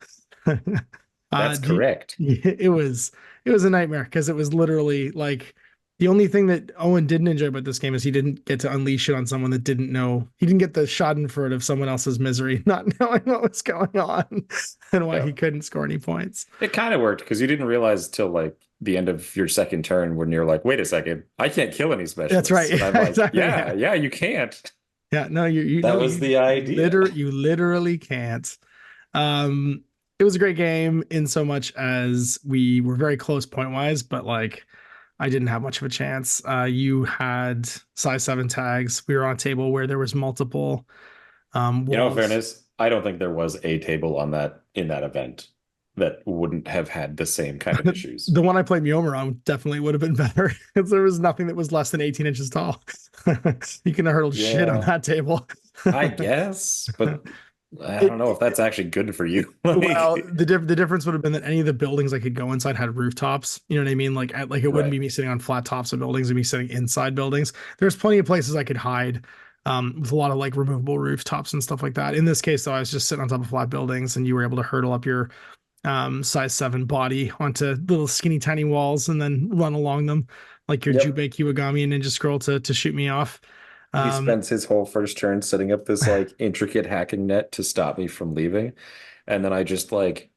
That's correct. It was a nightmare because it was literally like the only thing that Owen didn't enjoy about this game is he didn't get to unleash it on someone that didn't know. He didn't get the schadenfreude of someone else's misery, not knowing what was going on and why he couldn't score any points. It kind of worked because you didn't realize till like the end of your 2nd turn when you're like, wait a second, I can't kill any specialists. That's right. And I'm like, Exactly. yeah, you can't. Yeah, no, that was the idea. You literally can't. It was a great game in so much as we were very close point wise, but like I didn't have much of a chance. You had size 7 tags. We were on a table where there was multiple walls. You know, in fairness, I don't think there was a table on that in that event that wouldn't have had the same kind of issues. The one I played Mjolnir on definitely would have been better because there was nothing that was less than 18 inches tall. You can have hurtled shit on that table. I guess, but I don't know if that's actually good for you. Well, the difference would have been that any of the buildings I could go inside had rooftops. You know what I mean? Like it wouldn't be me sitting on flat tops of buildings and me sitting inside buildings. There's plenty of places I could hide with a lot of like removable rooftops and stuff like that. In this case, though, I was just sitting on top of flat buildings and you were able to hurdle up your size 7 body onto little skinny tiny walls and then run along them like your Jubei Kiwagami and Ninja Scroll to shoot me off. He spends his whole first turn setting up this like intricate hacking net to stop me from leaving. And then I just like,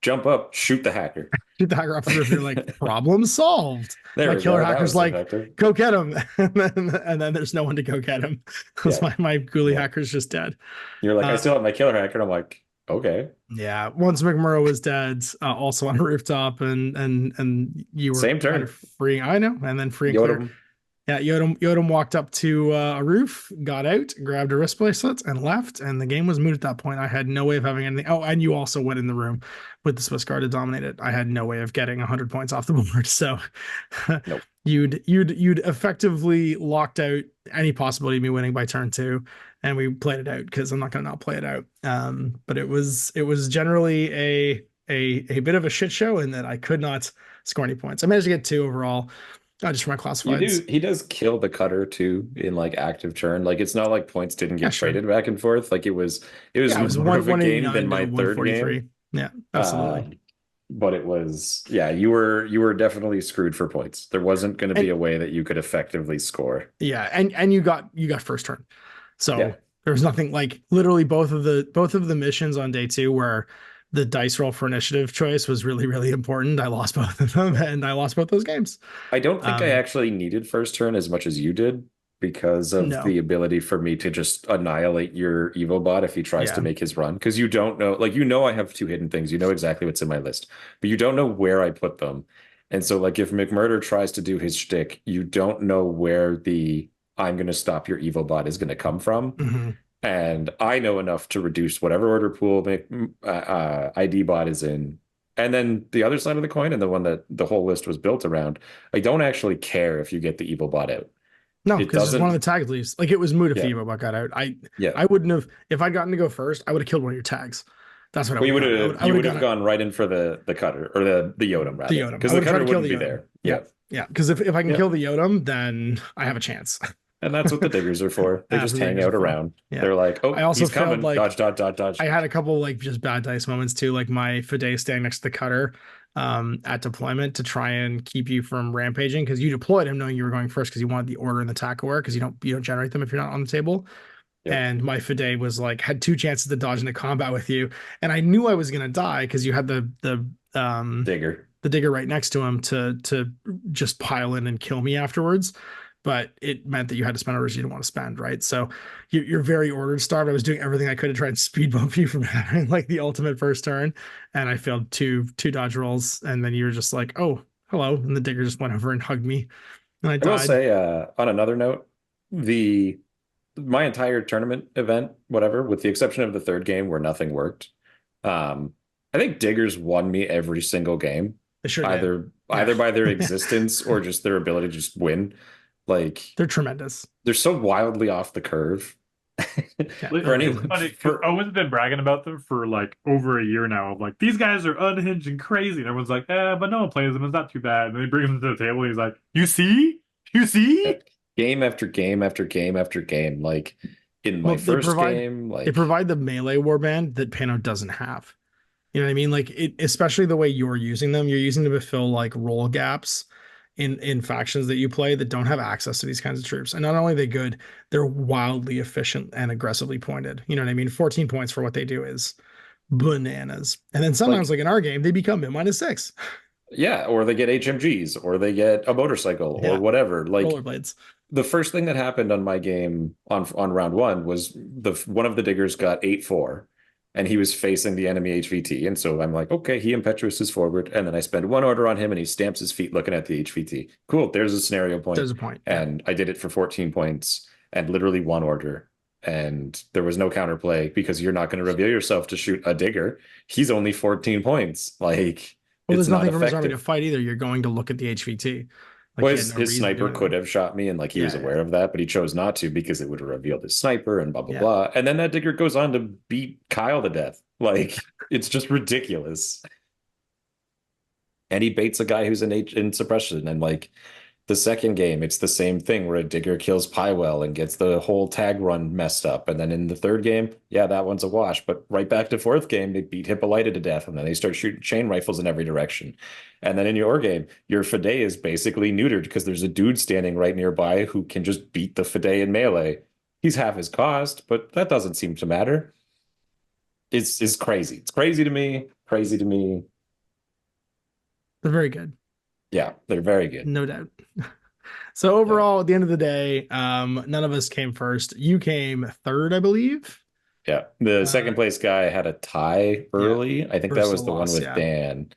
jump up, shoot the hacker. Shoot the hacker off the roof. You're like, problem solved. There my killer hacker's like, effective. go get him. and then there's no one to go get him. Because my ghoulie hacker's just dead. You're like, I still have my killer hacker. And I'm like, okay. Yeah. Once McMurrow was dead, also on a rooftop, and you were same turn kind of freeing. I know, and then freeing Yodam. Yeah, Yodam walked up to a roof, got out, grabbed a wrist bracelet, and left. And the game was moot at that point. I had no way of having anything. Oh, and you also went in the room with the Swiss guard to dominate it. I had no way of getting 100 points off the board. So nope. you'd effectively locked out any possibility of me winning by turn 2. And we played it out because I'm not going to not play it out. But it was generally a bit of a shit show in that I could not score any points. I managed to get 2 overall. Just for my classifieds. He does kill the cutter too in like active turn. Like it's not like points didn't get traded back and forth. Like it was more of a game than my 3rd game. Yeah, absolutely. But it was you were definitely screwed for points. There wasn't going to be a way that you could effectively score. Yeah, and you got first turn. So there was nothing like literally both of the missions on day 2 where the dice roll for initiative choice was really, really important. I lost both of them and I lost both those games. I don't think I actually needed first turn as much as you did because of the ability for me to just annihilate your Evo bot if he tries to make his run. Because you don't know, like, I have 2 hidden things. You know exactly what's in my list, but you don't know where I put them. And so like if McMurder tries to do his shtick, you don't know where the I'm going to stop your Evo bot is going to come from. Mm-hmm. And I know enough to reduce whatever order pool ID bot is in And then the other side of the coin, and the one that the whole list was built around, I don't actually care if you get the evil bot out. No, It because it's doesn't. one of the tags leaves. Like it was moot if Yeah. the Evo bot got out. Yeah. I wouldn't have, if I'd gotten to go first, I would have killed one of your tags. That's what I Well, would you would have gone right in for the cutter, or the Yodam rather. The Yodam. Because I the would try cutter to kill wouldn't the be Yodam. there. Yeah. Yeah. Because if I can Yeah. kill the Yodam, then I have a chance. And that's what the diggers are for. They That's just what hang diggers out are for. around. Yeah. They're like, oh, I also he's coming. failed, like, Dodge, dodge, dodge, dodge. I had a couple like just bad dice moments too, like my Fide staying next to the cutter at deployment to try and keep you from rampaging, because you deployed him knowing you were going first because you wanted the order and the tack aware, because you don't generate them if you're not on the table. Yep. And my Fide was like, had 2 chances to dodge into combat with you, and I knew I was gonna die because you had the digger right next to him to just pile in and kill me afterwards. But it meant that you had to spend orders you didn't want to spend, right? So you're very ordered starved. I was doing everything I could to try and speed bump you from having like the ultimate first turn, and I failed two dodge rolls, and then you were just like, oh, hello, and the digger just went over and hugged me, and I died. I will say, on another note, my entire tournament event, whatever, with the exception of the third game where nothing worked, I think diggers won me every single game. Sure either by their existence or just their ability to just win. Like, they're tremendous. They're so wildly off the curve. Owen's been bragging about them for like over a year now. Of like, these guys are unhinged and crazy, and everyone's like, but no one plays them. It's not too bad. And then he brings them to the table. And he's like, you see, game after game after game after game. Like in my first game, like they provide the melee warband that Pano doesn't have. You know what I mean? Like especially the way you're using them. You're using them to fill like role gaps in factions that you play that don't have access to these kinds of troops. And not only are they good, they're wildly efficient and aggressively pointed. You know what I mean? 14 points for what they do is bananas. And then sometimes, like in our game, they become -6. Yeah, or they get HMGs, or they get a motorcycle, or whatever. Like rollerblades. The first thing that happened on my game on round 1 was one of the diggers got 8-4. And he was facing the enemy HVT. And so I'm like, okay, he impetuouses forward. And then I spend 1 order on him and he stamps his feet looking at the HVT. Cool. There's a scenario point. There's a point. And I did it for 14 points and literally 1 order. And there was no counterplay because you're not going to reveal yourself to shoot a digger. He's only 14 points. Like, well, there's nothing for his army to fight either. You're going to look at the HVT. Like, well, his sniper could have shot me, and like he was aware of that, but he chose not to because it would have revealed his sniper and blah blah blah. And then that digger goes on to beat Kyle to death. Like, it's just ridiculous. And he baits a guy who's in suppression. And like the second game, it's the same thing where a digger kills Pywell and gets the whole tag run messed up. And then in the third game, that one's a wash. But right back to fourth game, they beat Hippolyta to death, and then they start shooting chain rifles in every direction. And then in your game, your Fide is basically neutered because there's a dude standing right nearby who can just beat the Fide in melee. He's half his cost, but that doesn't seem to matter. It's crazy. It's crazy to me. Crazy to me. They're very good. Yeah, they're very good. No doubt. So overall, at the end of the day, none of us came first. You came third, I believe. Yeah. The second place guy had a tie early. I think that was the one with Dan.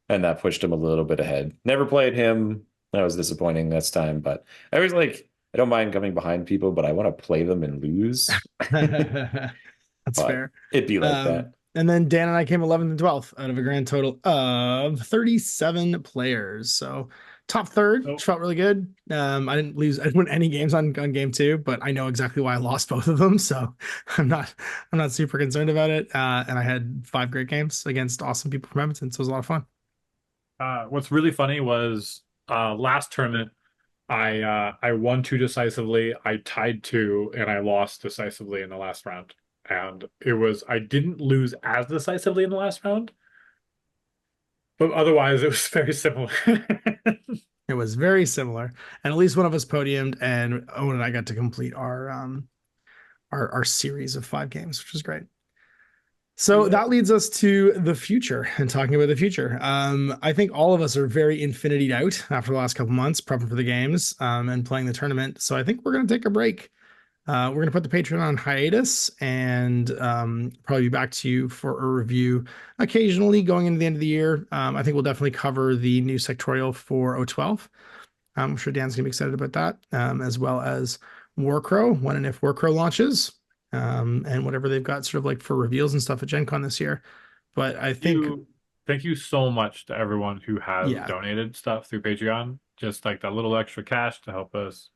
And that pushed him a little bit ahead. Never played him. That was disappointing this time. But I was like, I don't mind coming behind people, but I want to play them and lose. That's fair. It'd be like that. And then Dan and I came 11th and 12th out of a grand total of 37 players. So top third, which felt really good. I didn't win any games on game 2, but I know exactly why I lost both of them. So I'm not super concerned about it. And I had 5 great games against awesome people from Edmonton. So it was a lot of fun. What's really funny was last tournament, I won 2 decisively. I tied 2, and I lost decisively in the last round. And I didn't lose as decisively in the last round, but otherwise it was very similar. It was very similar, and at least one of us podiumed, and Owen and I got to complete our series of 5 games, which was great. So that leads us to the future and talking about the future. I think all of us are very infinity'd out after the last couple months prepping for the games and playing the tournament. So I think we're going to take a break. We're going to put the Patreon on hiatus and probably be back to you for a review occasionally going into the end of the year. I think we'll definitely cover the new sectorial for O12. I'm sure Dan's going to be excited about that, as well as Warcrow, when and if Warcrow launches, and whatever they've got sort of like for reveals and stuff at Gen Con this year. But I think thank you so much to everyone who has Yeah. donated stuff through Patreon. Just like that little extra cash to help us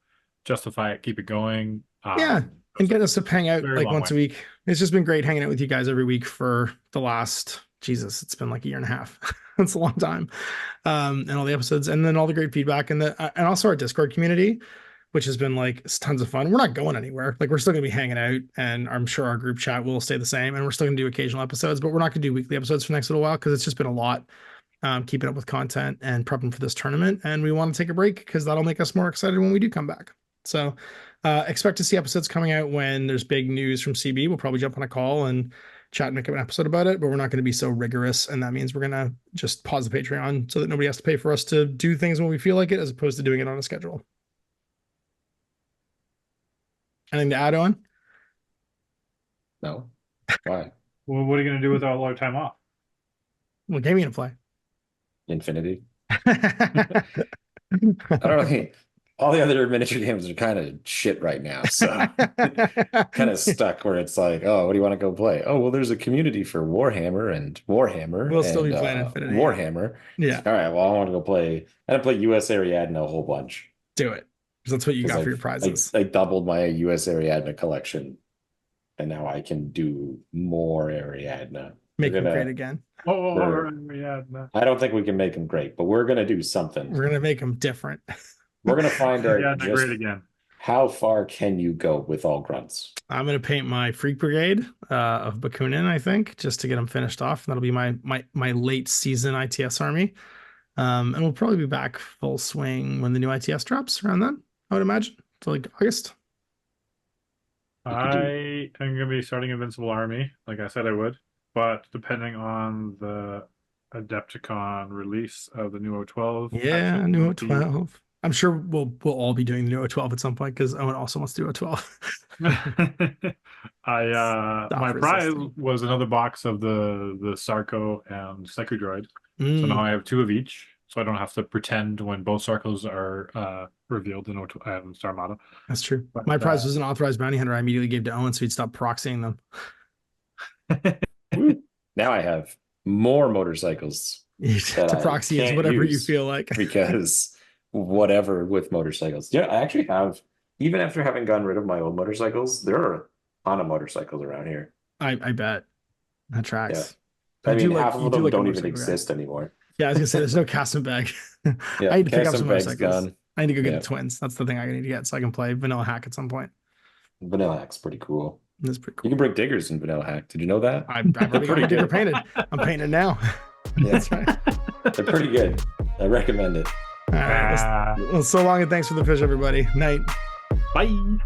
justify it, keep it going. Yeah, and get us to hang out very like long once a way. week. It's just been great hanging out with you guys every week for the last, Jesus, it's been like a year and a half. It's a long time. And all the episodes, and then all the great feedback, and also our Discord community, which has been like tons of fun. We're not going anywhere. Like, we're still gonna be hanging out, and I'm sure our group chat will stay the same, and we're still gonna do occasional episodes, but we're not gonna do weekly episodes for the next little while because it's just been a lot. Keeping up with content and prepping for this tournament, and we want to take a break because that'll make us more excited when we do come back. So expect to see episodes coming out when there's big news from CB. We'll probably jump on a call and chat and make up an episode about it, but we're not going to be so rigorous, and that means we're going to just pause the Patreon so that nobody has to pay for us to do things when we feel like it, as opposed to doing it on a schedule. Anything to add on? No. Why? Well, what are you going to do with all our time off? What game are you going to play? Infinity. I don't know. All the other miniature games are kind of shit right now, so kind of stuck where it's like, oh, what do you want to go play? Oh, well, there's a community for Warhammer and Warhammer. We'll still be playing Infinity. Warhammer. Yeah. All right. Well, I want to go play. I want to play US Ariadne a whole bunch. Do it. Because that's what you got for your prizes. I doubled my US Ariadne collection, and now I can do more Ariadne. Make them great again. Yeah. I don't think we can make them great, but we're gonna do something. We're gonna make them different. We're gonna find out great again. How far can you go with all grunts? I'm gonna paint my Freak Brigade of Bakunin, I think, just to get them finished off. And that'll be my late season ITS army. And we'll probably be back full swing when the new ITS drops around then, I would imagine. So like August. I am gonna be starting Invincible Army, like I said I would. But depending on the Adepticon release of the new 012. Yeah, new 012. I'm sure we'll all be doing the new 012 at some point because Owen also wants to do 012. My prize was another box of the Sarco and Seku Droid. So now I have 2 of each. So I don't have to pretend when both Sarcos are revealed in Star Armada. That's true. But my prize was an authorized bounty hunter. I immediately gave to Owen so he'd stop proxying them. Now I have more motorcycles to proxy is whatever you feel like. Because whatever with motorcycles. Yeah, I actually have, even after having gotten rid of my old motorcycles, there are a ton of motorcycles around here. I bet. That tracks. Yeah. I mean, half of them don't even exist anymore. Yeah, I was gonna say there's no Cassim bag. Yeah, I need to pick up some motorcycles. Gone. I need to go get the twins. That's the thing I need to get so I can play Vanilla Hack at some point. Vanilla Hack's pretty cool. That's pretty cool. You can bring diggers in Vanilla Hack. Did you know that? I've already got my digger painted. I'm painting it now. Yeah, that's right. They're pretty good. I recommend it. All right. Well, so long and thanks for the fish, everybody. Night. Bye.